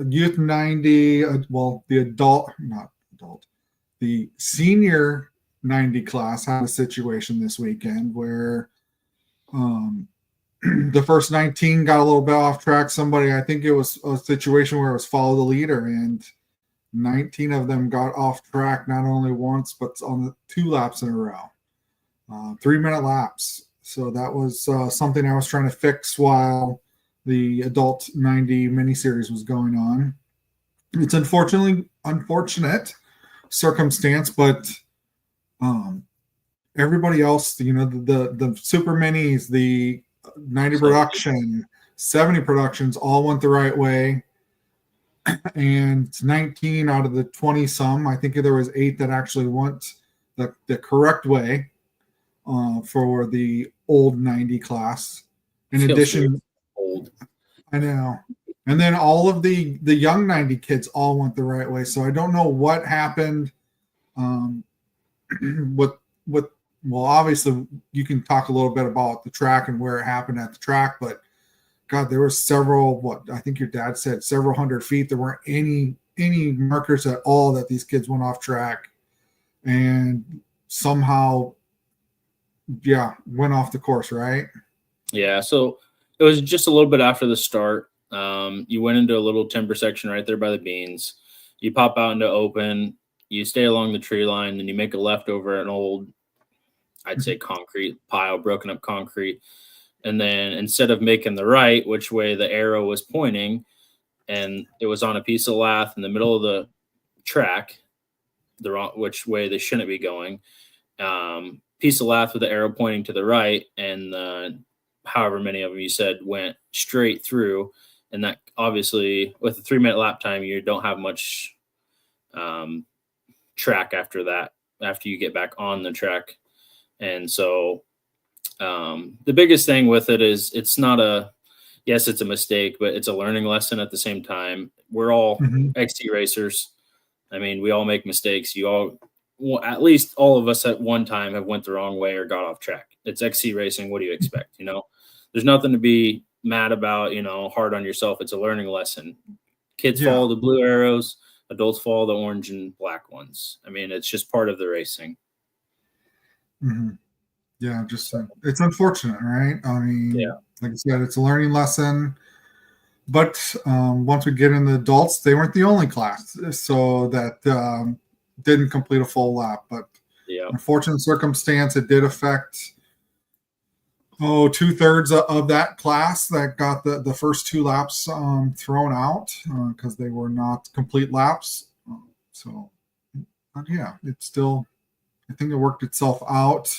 Youth 90, the senior 90 class had a situation this weekend where the first 19 got a little bit off track. I think it was a situation where it was follow the leader, and 19 of them got off track not only once but on the 2 laps in a row, 3-minute laps. So that was something I was trying to fix while the adult 90 miniseries was going on. It's unfortunate circumstance, but everybody else, the super minis, the 90 production, 70 productions all went the right way. And 19 out of the 20 some, I think there was 8 that actually went the correct way for the old 90 class. In addition, old. I know. And then all of the young 90 kids all went the right way. So I don't know what happened. Well, obviously you can talk a little bit about the track and where it happened at the track, but God, there were several, I think your dad said several hundred feet. There weren't any markers at all that these kids went off track and somehow, went off the course, right? Yeah. So it was just a little bit after the start. You went into a little timber section right there by the beans. You pop out into open, you stay along the tree line, then you make a left over an old, I'd say concrete pile, broken up concrete. And then instead of making the right, which way the arrow was pointing, and it was on a piece of lath in the middle of the track, which way they shouldn't be going, piece of lath with the arrow pointing to the right, and however many of them you said went straight through. And that obviously with a 3-minute lap time, you don't have much track after that, after you get back on the track. And so the biggest thing with it is it's not yes, it's a mistake, but it's a learning lesson at the same time. We're all XC racers. I mean, we all make mistakes. At least all of us at one time have went the wrong way or got off track. It's XC racing. What do you expect? There's nothing to be mad about, hard on yourself. It's a learning lesson. Kids follow the blue arrows. Adults follow the orange and black ones. I mean, it's just part of the racing. Mm-hmm. Yeah, just it's unfortunate, right? I mean, like I said, it's a learning lesson. But once we get into adults, they weren't the only class, so that didn't complete a full lap. But unfortunate circumstance, it did affect 2/3 of that class that got the first 2 laps thrown out because they were not complete laps. But yeah, it's still, I think it worked itself out.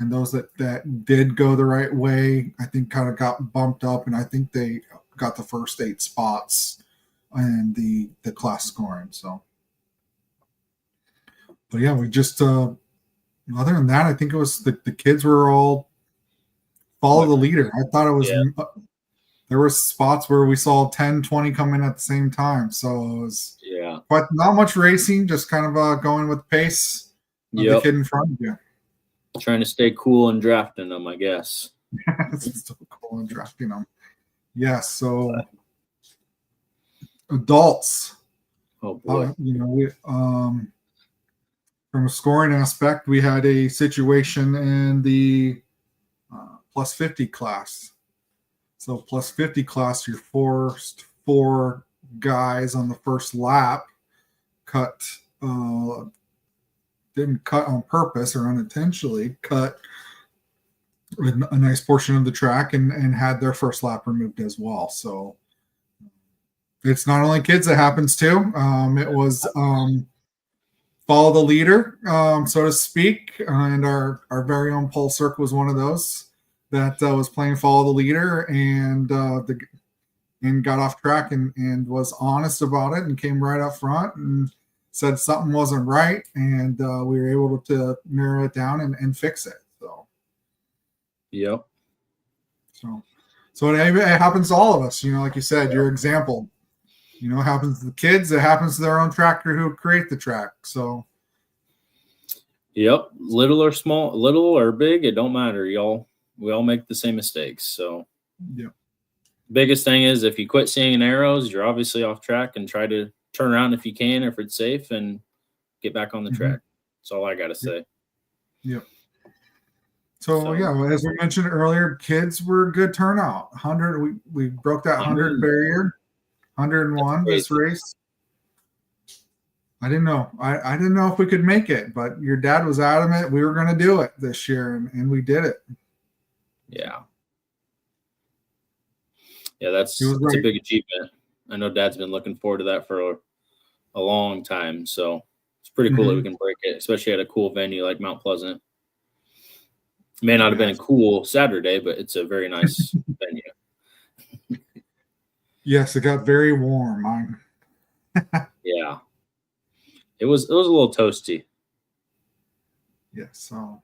And those that did go the right way, I think kind of got bumped up, and I think they got the first 8 spots and the class scoring. So, but yeah, we just other than that, I think it was the kids were all follow the leader. I thought it was there were spots where we saw 10, 20 come in at the same time. So it was but not much racing, just kind of going with the pace of the kid in front of you. Trying to stay cool and drafting them, I guess. It's still cool and drafting them. Yes. So adults. Oh boy. We, from a scoring aspect, we had a situation in the plus 50 class. So plus 50 class, your first 4 guys on the first lap didn't cut on purpose or unintentionally, cut a nice portion of the track and had their first lap removed as well. So it's not only kids that happens to. It was follow the leader, so to speak. And our very own Pole Circle was one of those that was playing follow the leader and got off track and was honest about it and came right up front and said something wasn't right, and we were able to narrow it down and fix it. So it happens to all of us. Like you said, your example. It happens to the kids. It happens to their own tractor who create the track. So. Yep, little or small, little or big, it don't matter. We all make the same mistakes. So. Yeah. Biggest thing is if you quit seeing arrows, you're obviously off track, and try to turn around if you can, if it's safe, and get back on the track. That's all I got to say. Yep. So as we mentioned earlier, kids were a good turnout. 100, we broke that 100 barrier. 101 this race. I didn't know. I didn't know if we could make it, but your dad was adamant we were going to do it this year, and we did it. Yeah. Yeah, that's a big achievement. I know Dad's been looking forward to that for a long time. So it's pretty cool that we can break it, especially at a cool venue like Mount Pleasant. It may not have been a cool Saturday, but it's a very nice venue. Yes, it got very warm. Yeah. It was a little toasty. Yeah, so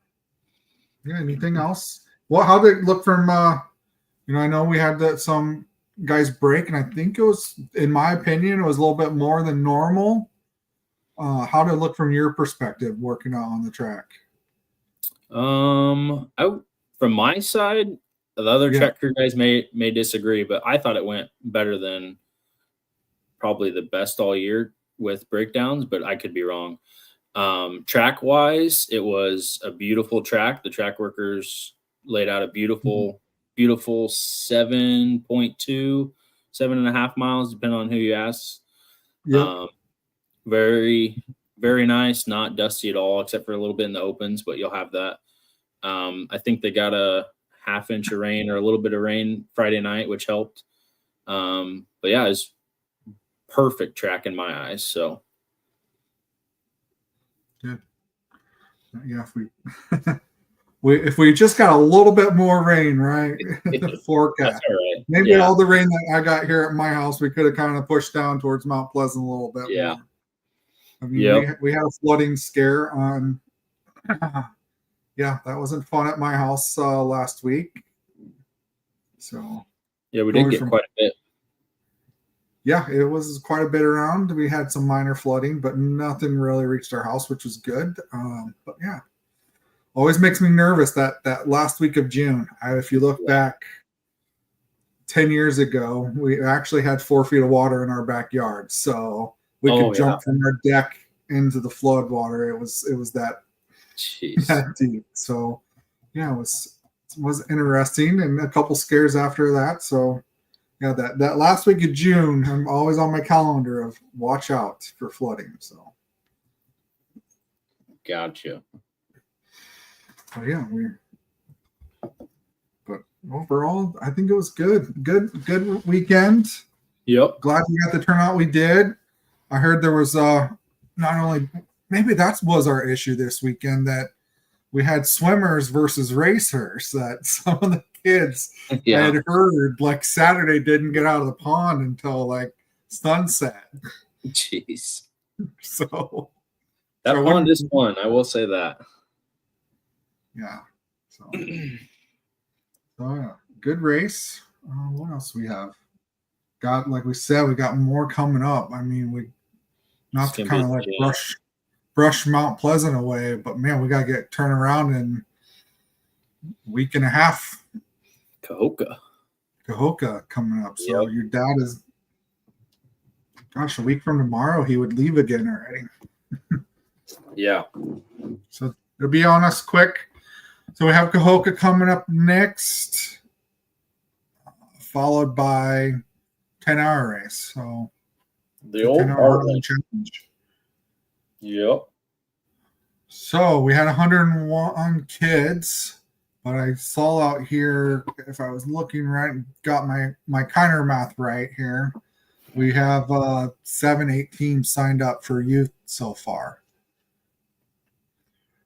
anything else? Well, how did it look from I know we had some guys break, and I think it was, in my opinion, it was a little bit more than normal. How did it look from your perspective working out on the track? From my side, the other track crew guys may disagree, but I thought it went better than probably the best all year with breakdowns, but I could be wrong. Track wise, it was a beautiful track. The track workers laid out a beautiful 7.2, 7.5 miles, depending on who you ask. Yep. Very, very nice, not dusty at all, except for a little bit in the opens, but you'll have that. I think they got a half inch of rain or a little bit of rain Friday night, which helped. But yeah, it's perfect track in my eyes. So good. Yeah, if we just got a little bit more rain, right? The forecast. That's all right. Maybe all the rain that I got here at my house, we could have kind of pushed down towards Mount Pleasant a little bit. Yeah. More. I mean, we had a flooding scare on yeah, that wasn't fun at my house last week. So Yeah, we did get quite a bit. Yeah, it was quite a bit around. We had some minor flooding, but nothing really reached our house, which was good. But yeah, always makes me nervous that last week of June. If you look back 10 years ago, we actually had 4 feet of water in our backyard, so we could jump from our deck into the flood water. It was that deep. So yeah, it was interesting, and a couple scares after that. So yeah, that last week of June, I'm always on my calendar of watch out for flooding. So gotcha. But yeah, but overall, I think it was good weekend. Yep. Glad we got the turnout we did. I heard there was not only, maybe that was our issue this weekend, that we had swimmers versus racers, that some of the kids had heard like Saturday didn't get out of the pond until like sunset. Jeez. So that pond is fun, I will say that. Yeah. So yeah, good race. What else we have? Got, like we said, we got more coming up. I mean, we not to kind of like brush Mount Pleasant away, but man, we gotta get turned around in a week and a half. Cahokia coming up. So your dad is, gosh, a week from tomorrow he would leave again already. Yeah. So it'll be on us quick. So we have Cahokia coming up next, followed by 10-hour race. So the old Heartland challenge. Yep. So we had 101 kids, but I saw out here, if I was looking right, got my Kyner math right here, we have 7-8 teams signed up for youth so far.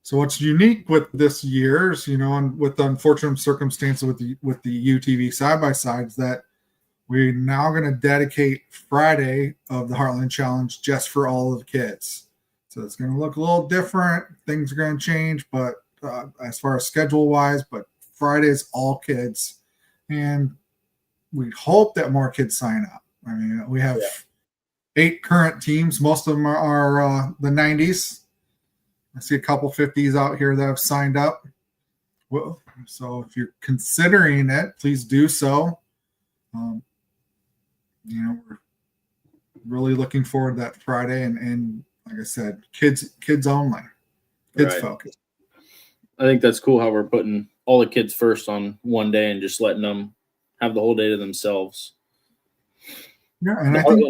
So what's unique with this year's, and with the unfortunate circumstances with the UTV side-by-sides, that we're now going to dedicate Friday of the Heartland Challenge just for all of the kids. So it's going to look a little different. Things are going to change, but as far as schedule-wise, but Friday's all kids. And we hope that more kids sign up. I mean, we have 8 current teams. Most of them are the 90s. I see a couple 50s out here that have signed up. Well, so if you're considering it, please do so. We're really looking forward to that Friday, and like I said, kids only, kids focused. I think that's cool how we're putting all the kids first on one day and just letting them have the whole day to themselves. Yeah, and I think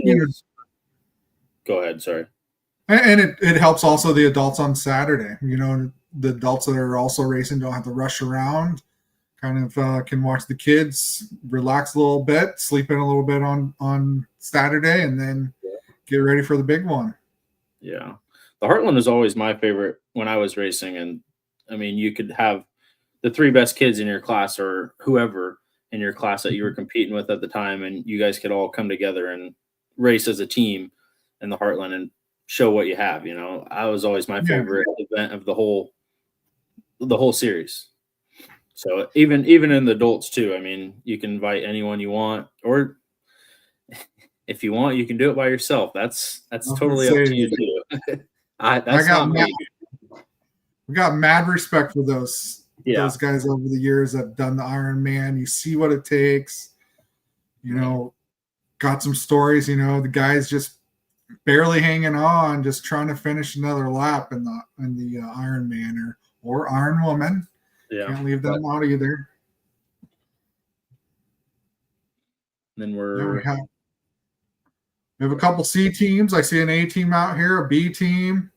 go ahead, sorry. And it helps also the adults on Saturday. The adults that are also racing don't have to rush around. Kind of can watch the kids, relax a little bit, sleep in a little bit on Saturday, and then get ready for the big one. Yeah. The Heartland is always my favorite when I was racing. And, I mean, you could have the 3 best kids in your class or whoever in your class that you were competing with at the time, and you guys could all come together and race as a team in the Heartland and show what you have. I was always my favorite event of the whole series. So even in the adults too, I mean, you can invite anyone you want, or if you want, you can do it by yourself. That's totally up to you too. We got mad respect for those guys over the years that have done the Ironman. You see what it takes. Got some stories. The guys just barely hanging on, just trying to finish another lap in the Ironman or Iron Woman. Yeah, can't leave them out either. Then we have a couple C teams. I see an A team out here, a B team,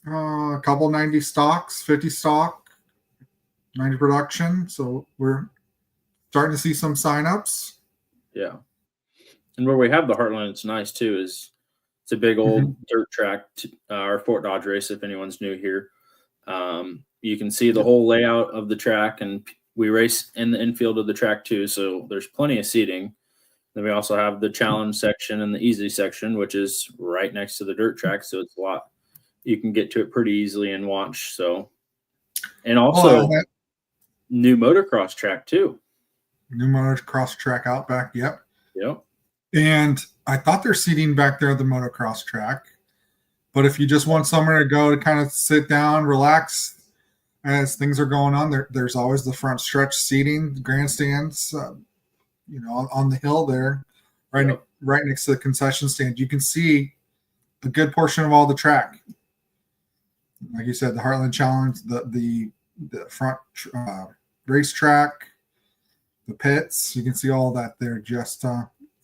a couple 90 stocks, 50 stock, 90 production. So we're starting to see some signups. Yeah. And where we have the Heartland, it's nice too, is it's a big old dirt track, our Fort Dodge race, if anyone's new here. You can see the whole layout of the track, and we race in the infield of the track too. So there's plenty of seating. Then we also have the challenge section and the easy section, which is right next to the dirt track. So it's a lot, you can get to it pretty easily and watch. So And also Oh, that new motocross track too. new motocross track out back. Yep. Yep. And I thought there's seating back there at the motocross track. But if you just want somewhere to go to kind of sit down, relax as things are going on, there's always the front stretch seating, grandstands, on the hill there, right next to the concession stand. You can see a good portion of all the track. Like you said, the Heartland Challenge, the front racetrack, the pits. You can see all that there just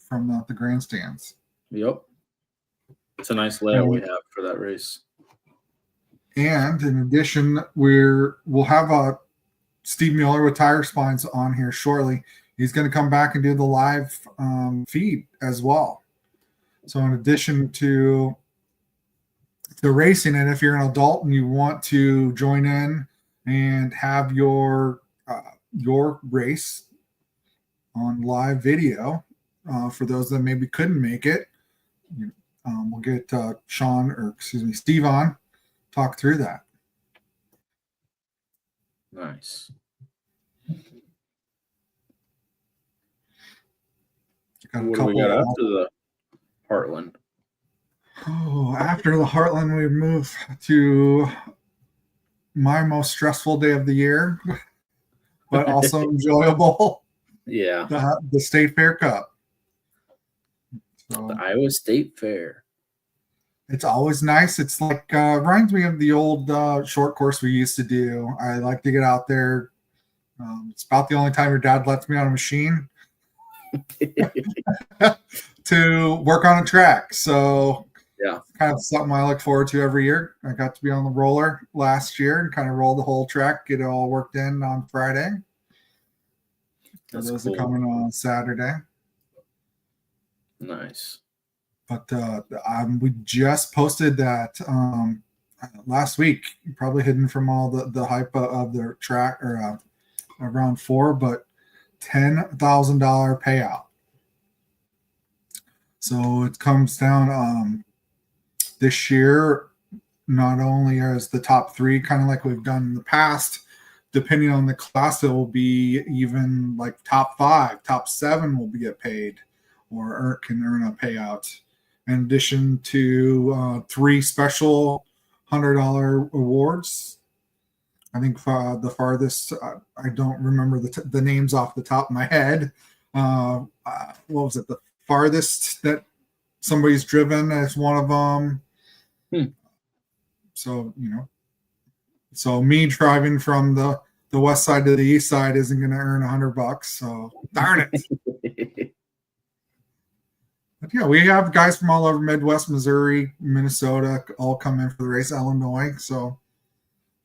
from the grandstands. Yep. It's a nice layout we have for that race. And in addition, we'll have Steve Mueller with Tire Spines on here shortly. He's going to come back and do the live feed as well. So in addition to the racing, and if you're an adult and you want to join in and have your race on live video, for those that maybe couldn't make it, we'll get Steve on, talk through that. Nice. What do we got after the Heartland? Oh, after the Heartland, we move to my most stressful day of the year, but also enjoyable. Yeah. The State Fair Cup. So, the Iowa State Fair. It's always nice. It's like reminds me of the old short course we used to do. I like to get out there. It's about the only time your dad lets me on a machine to work on a track. So yeah, kind of something I look forward to every year. I got to be on the roller last year and kind of roll the whole track, get it all worked in on Friday. That's those cool. are coming on Saturday. Nice. But we just posted that last week, probably hidden from all the hype of the track, or around 4, but $10,000 payout. So it comes down this year, not only as the top 3, kind of like we've done in the past, depending on the class, it will be even like top 5, top 7 will get paid or can earn a payout. In addition to 3 special $100 awards. I think the farthest, I don't remember the names off the top of my head. What was it? The farthest that somebody's driven as one of them. So, so me driving from the west side to the east side isn't going to earn $100. So darn it. But yeah, we have guys from all over Midwest, Missouri, Minnesota, all come in for the race, Illinois. So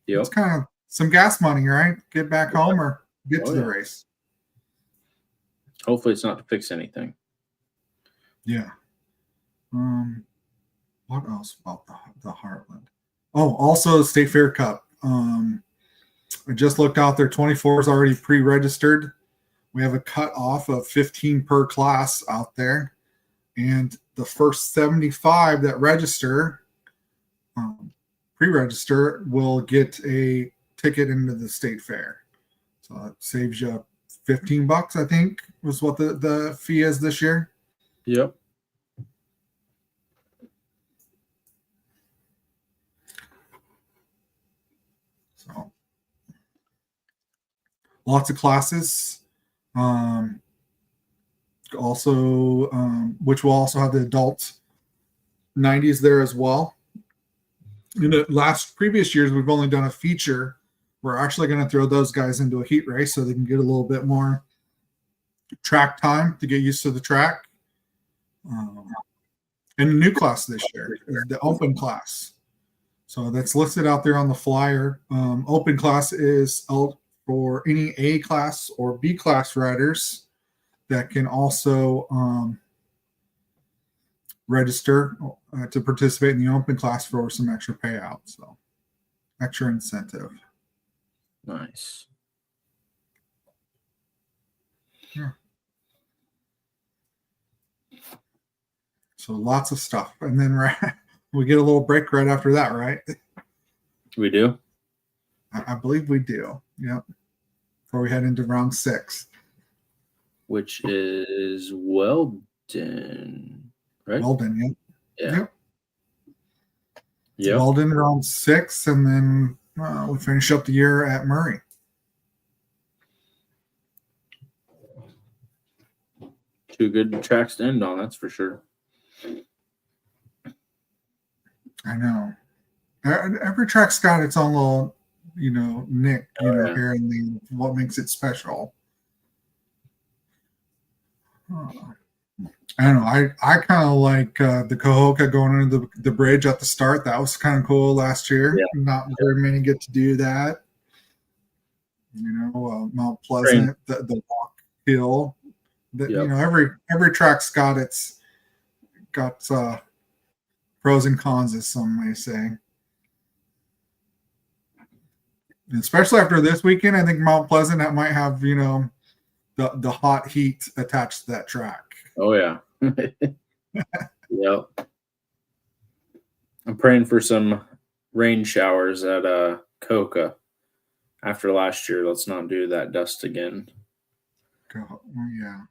it's kind of some gas money, right? Get back home or get to the race. Hopefully it's not to fix anything. Yeah. What else about the Heartland? Oh, also the State Fair Cup. I just looked out there. 24 is already pre-registered. We have a cut off of 15 per class out there. And the first 75 that register, pre-register, will get a ticket into the state fair. So it saves you $15, I think, was what the fee is this year. Yep. So lots of classes. Also, which will also have the adult 90s there as well. In the previous years, we've only done a feature. We're actually going to throw those guys into a heat race so they can get a little bit more track time to get used to the track. And a new class this year is the open class. So that's listed out there on the flyer. Open class is out for any A class or B class riders that can also register to participate in the open class for some extra payout. So extra incentive. Nice. Yeah. So lots of stuff. And then we get a little break right after that, right? We do. I believe we do. Yep. Before we head into round 6. Which is Weldon, right? Weldon, Yeah. Yep. Yep. Weldon round 6, and then we finish up the year at Murray. Two good tracks to end on, that's for sure. I know. Every track's got its own little, nick, here and there, what makes it special. I don't know. I kind of like the Cahokia going under the bridge at the start. That was kind of cool last year. Yeah. Not very many get to do that. Mount Pleasant, the Rock Hill. Every track's got its pros and cons, as some may say. And especially after this weekend, I think Mount Pleasant might have the hot heat attached to that track. Oh yeah. Yep. I'm praying for some rain showers at Coca after last year. Let's not do that dust again. Yeah.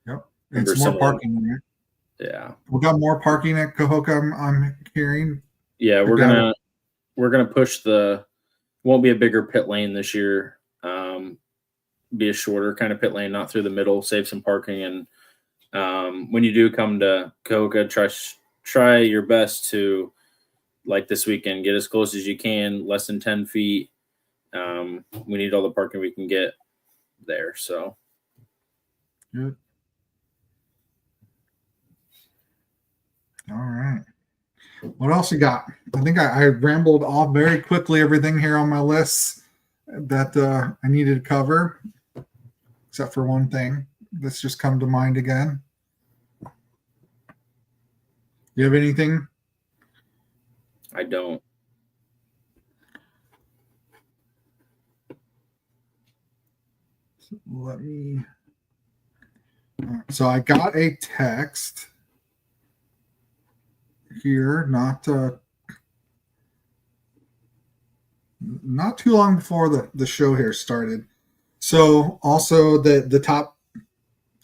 Yep. Remember It's more parking there. Yeah. We got more parking at Cahokia, I'm hearing. Yeah, we're gonna push won't be a bigger pit lane this year. Be a shorter kind of pit lane, not through the middle, save some parking. And when you do come to Cahokia, try your best to, like this weekend, get as close as you can, less than 10 feet. We need all the parking we can get there. So good. All right. What else you got? I think I rambled off very quickly everything here on my list that I needed to cover, except for one thing that's just come to mind again. You have anything? I don't. Let me. So I got a text here, not too long before the show here started. So also the top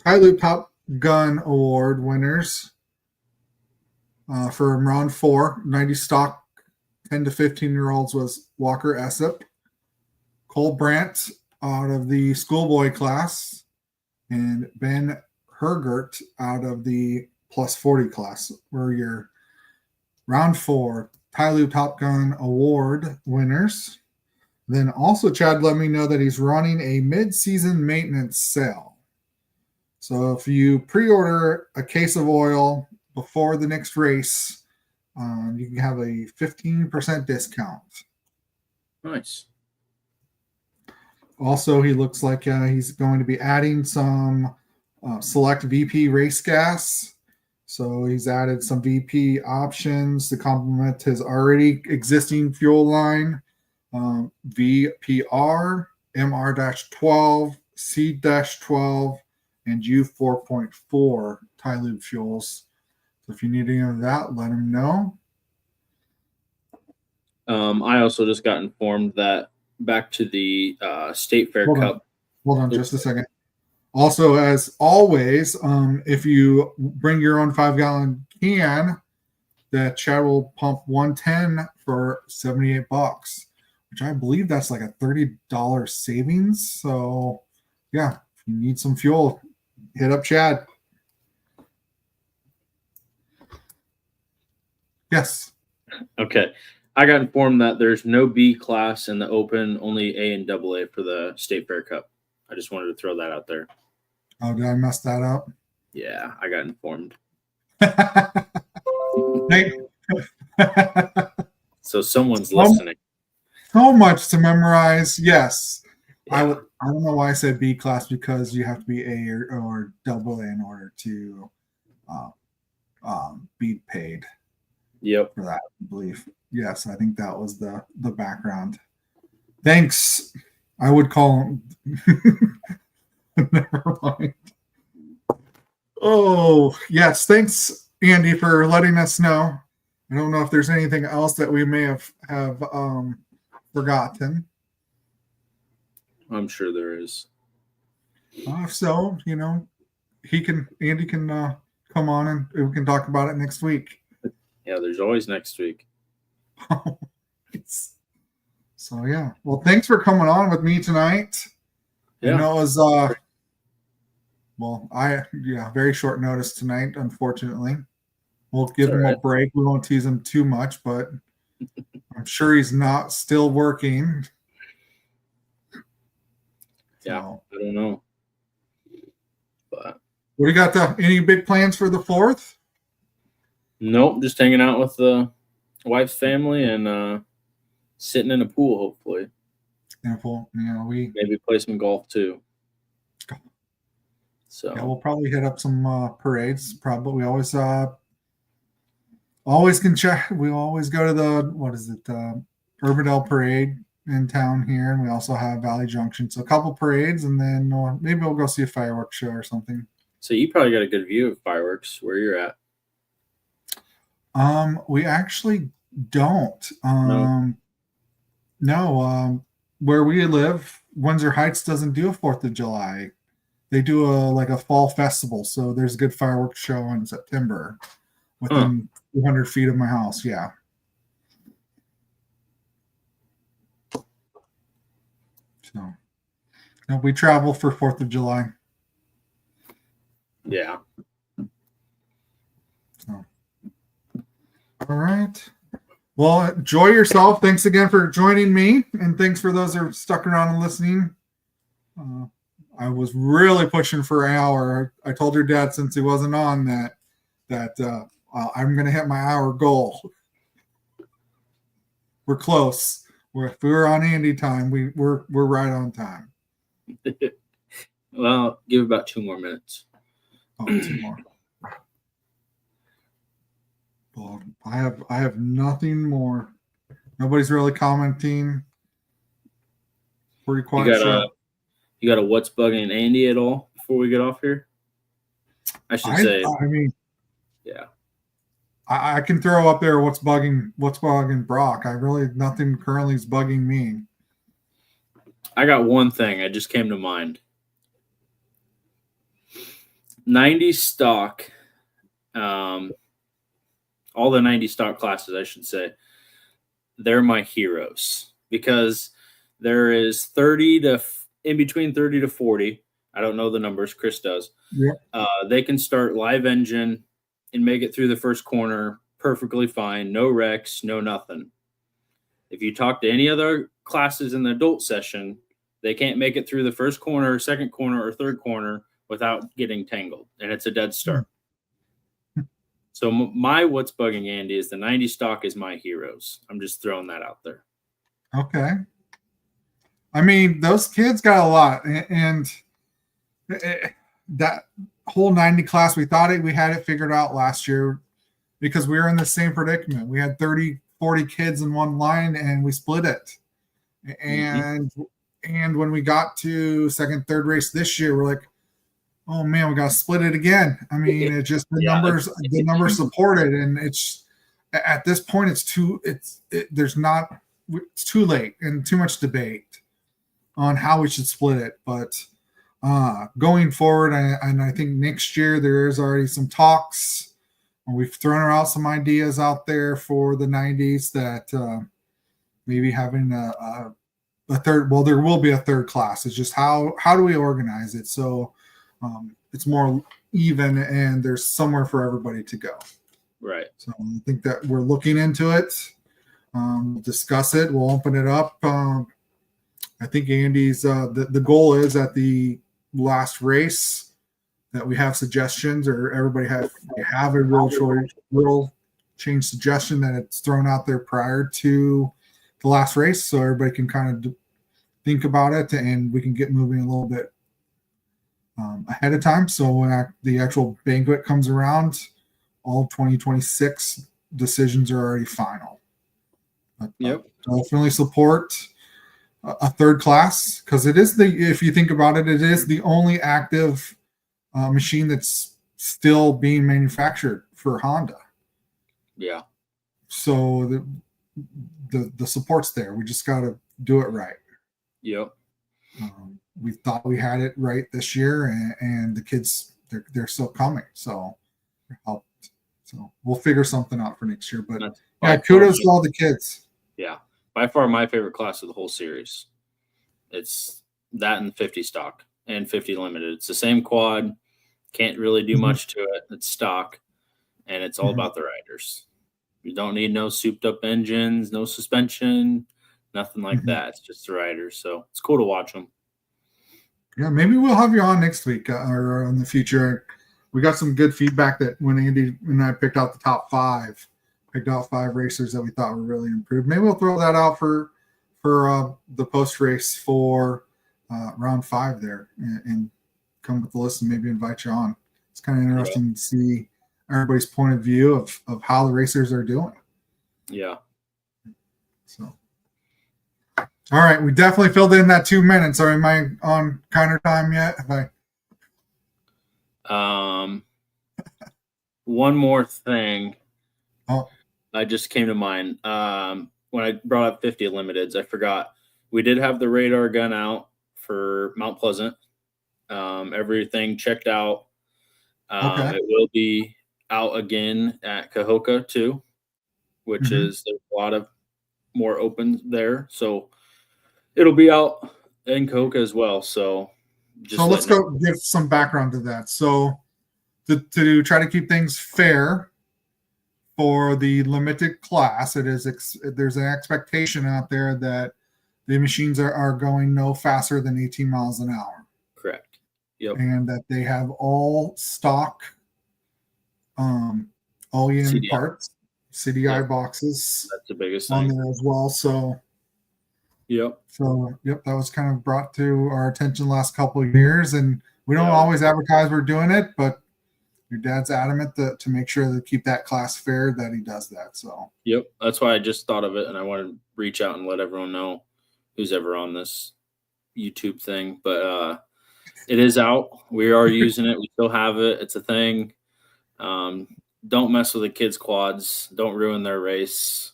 Tyloo Top Gun Award winners for round 4, 90 stock 10 to 15-year-olds was Walker Essep, Cole Brandt out of the schoolboy class, and Ben Hergert out of the plus 40 class were your round 4 Tyloo Top Gun Award winners. Then also Chad let me know that he's running a mid-season maintenance sale. So if you pre-order a case of oil before the next race, you can have a 15% discount. Nice. Also, he looks like he's going to be adding some select VP race gas. So he's added some VP options to complement his already existing fuel line. VPR, MR-12, C-12, and U4.4 Tyloo fuels. So if you need any of that, let him know. I also just got informed that back to the State Fair Cup. Hold on just a second. Also, as always, if you bring your own 5-gallon can, that Chad will pump 110 for $78, which I believe that's like a $30 savings. So, yeah, if you need some fuel, hit up Chad. Yes. Okay. I got informed that there's no B class in the Open, only A and AA for the State Fair Cup. I just wanted to throw that out there. Oh, did I mess that up? Yeah, I got informed. So someone's listening. So much to memorize. Yes. Yeah. I don't know why I said B class, because you have to be A or AA in order to be paid. Yep. For that, I believe. Yes, I think that was the background. Thanks. I would call him. Never mind. Oh, yes. Thanks, Andy, for letting us know. I don't know if there's anything else that we may have forgotten. I'm sure there is. If so, Andy can come on and we can talk about it next week. Yeah, there's always next week. So yeah. Well, thanks for coming on with me tonight. Yeah. I know it was very short notice tonight, unfortunately. We'll give him a break. We won't tease him too much, but I'm sure he's not still working. Yeah, So, I don't know. But what do you got? Any big plans for the 4th? Nope, just hanging out with the wife's family and sitting in a pool, hopefully. We maybe play some golf too. So yeah, we'll probably hit up some parades. Probably we always can check. We always go to the Urbandale Parade in town here, and we also have Valley Junction. So a couple parades, and then maybe we'll go see a fireworks show or something. So you probably got a good view of fireworks where you're at. We actually don't. No. Where we live, Windsor Heights doesn't do a 4th of July. They do a fall festival. So there's a good fireworks show in September within 200 feet of my house. Yeah. So we travel for 4th of July. Yeah. So. All right. Well, enjoy yourself. Thanks again for joining me. And thanks for those that are stuck around and listening. I was really pushing for an hour. I told your dad since he wasn't on that I'm going to hit my hour goal. We're close. If we were on Andy time, we're right on time. Well, give about 2 more minutes. Oh, 2 more. Well, I have nothing more. Nobody's really commenting. Pretty quiet. You got a what's bugging Andy at all before we get off here? I should say. I mean, yeah. I can throw up there what's bugging Brock. Nothing currently is bugging me. I got one thing. I just came to mind. 90 stock. All the 90 stock classes, I should say, they're my heroes because there is in between 30 to 40. I don't know the numbers. Chris does. Yeah. They can start live engine and make it through the first corner perfectly fine. No wrecks, no nothing. If you talk to any other classes in the adult session, they can't make it through the first corner, second corner, or third corner without getting tangled, and it's a dead start. So my what's bugging Andy is the 90 stock is my heroes. I'm just throwing that out there. Okay. I mean, those kids got a lot, and that whole 90 class, we thought we had it figured out last year because we were in the same predicament. We had 30, 40 kids in one line, and we split it. And when we got to second, third race this year, we're like, oh man, we got to split it again. I mean, it just the numbers supported, and it's at this point it's too late and too much debate on how we should split it. But going forward, and I think next year there is already some talks, and we've thrown out some ideas out there for the 90s that maybe having a third. Well, there will be a third class. It's just how do we organize it so it's more even and there's somewhere for everybody to go. Right. So I think that we're looking into it. Discuss it. We'll open it up. I think Andy's the goal is at the last race that we have suggestions, or everybody have a real change suggestion that it's thrown out there prior to the last race, so everybody can kind of think about it and we can get moving a little bit ahead of time. So when the actual banquet comes around, all 2026 decisions are already final. But, definitely support a third class because it is if you think about it, it is the only active machine that's still being manufactured for Honda. Yeah. so the support's there. We just got to do it right. Yep. We thought we had it right this year, and the kids they're still coming, so helped. So we'll figure something out for next year. But yeah, kudos to all the kids. Yeah, by far my favorite class of the whole series. It's that and 50 stock and 50 limited. It's the same quad. Can't really do much to it. It's stock, and it's all about the riders. You don't need no souped up engines, no suspension, nothing like that. It's just the riders. So it's cool to watch them. Yeah, maybe we'll have you on next week or in the future. We got some good feedback that when Andy and I picked out the top 5, picked out 5 racers that we thought were really improved. Maybe we'll throw that out for the post race for round 5 there, and come with the list and maybe invite you on. It's kind of interesting to see everybody's point of view of how the racers are doing. Yeah. So, all right, we definitely filled in that 2 minutes. Or am I on Kyner time yet? One more thing. Oh, I just came to mind. When I brought up 50 limiteds, I forgot we did have the radar gun out for Mount Pleasant. Everything checked out. okay. It will be out again at Cahokia too, which is there's a lot of more open there. So it'll be out in Cahokia as well. So let's go give some background to that. So to try to keep things fair for the limited class, there's an expectation out there that the machines are going no faster than 18 miles an hour. Correct. Yep. And that they have all stock OEM CDI parts, CDI boxes. That's the biggest on thing there as well. So yep. That was kind of brought to our attention the last couple of years, and we don't always advertise we're doing it, but your dad's adamant to make sure to keep that class fair that he does that. So yep, that's why I just thought of it, and I wanted to reach out and let everyone know who's ever on this YouTube thing. But it is out. We are using it. We still have it. It's a thing. Don't mess with the kids' quads. Don't ruin their race.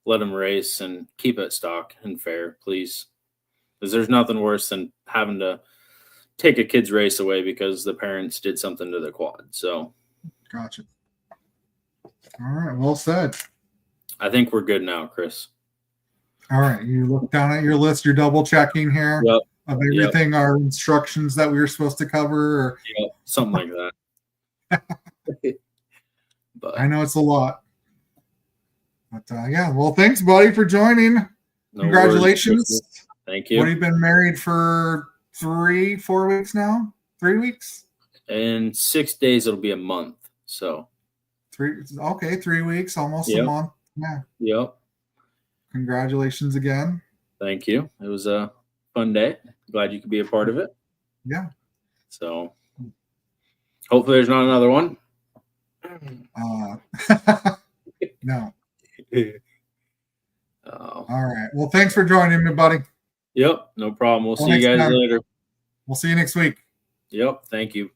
Let them race and keep it stock and fair, please. Because there's nothing worse than having to take a kid's race away because the parents did something to the quad. So, gotcha. All right, well said. I think we're good now, Chris. All right, you look down at your list. You're double checking here of everything, our instructions that we were supposed to cover, or something like that. But I know it's a lot. But well, thanks, buddy, for joining. No Congratulations. worries. Thank you. What, have you been married for 4 weeks now? 3 weeks? In 6 days, it'll be a month. So 3 weeks, almost a month. Yeah. Yep. Congratulations again. Thank you. It was a fun day. Glad you could be a part of it. Yeah. So hopefully there's not another one. No. Oh. All right. Well, thanks for joining me, buddy. Yep. No problem. We'll see you guys later. We'll see you next week. Yep. Thank you.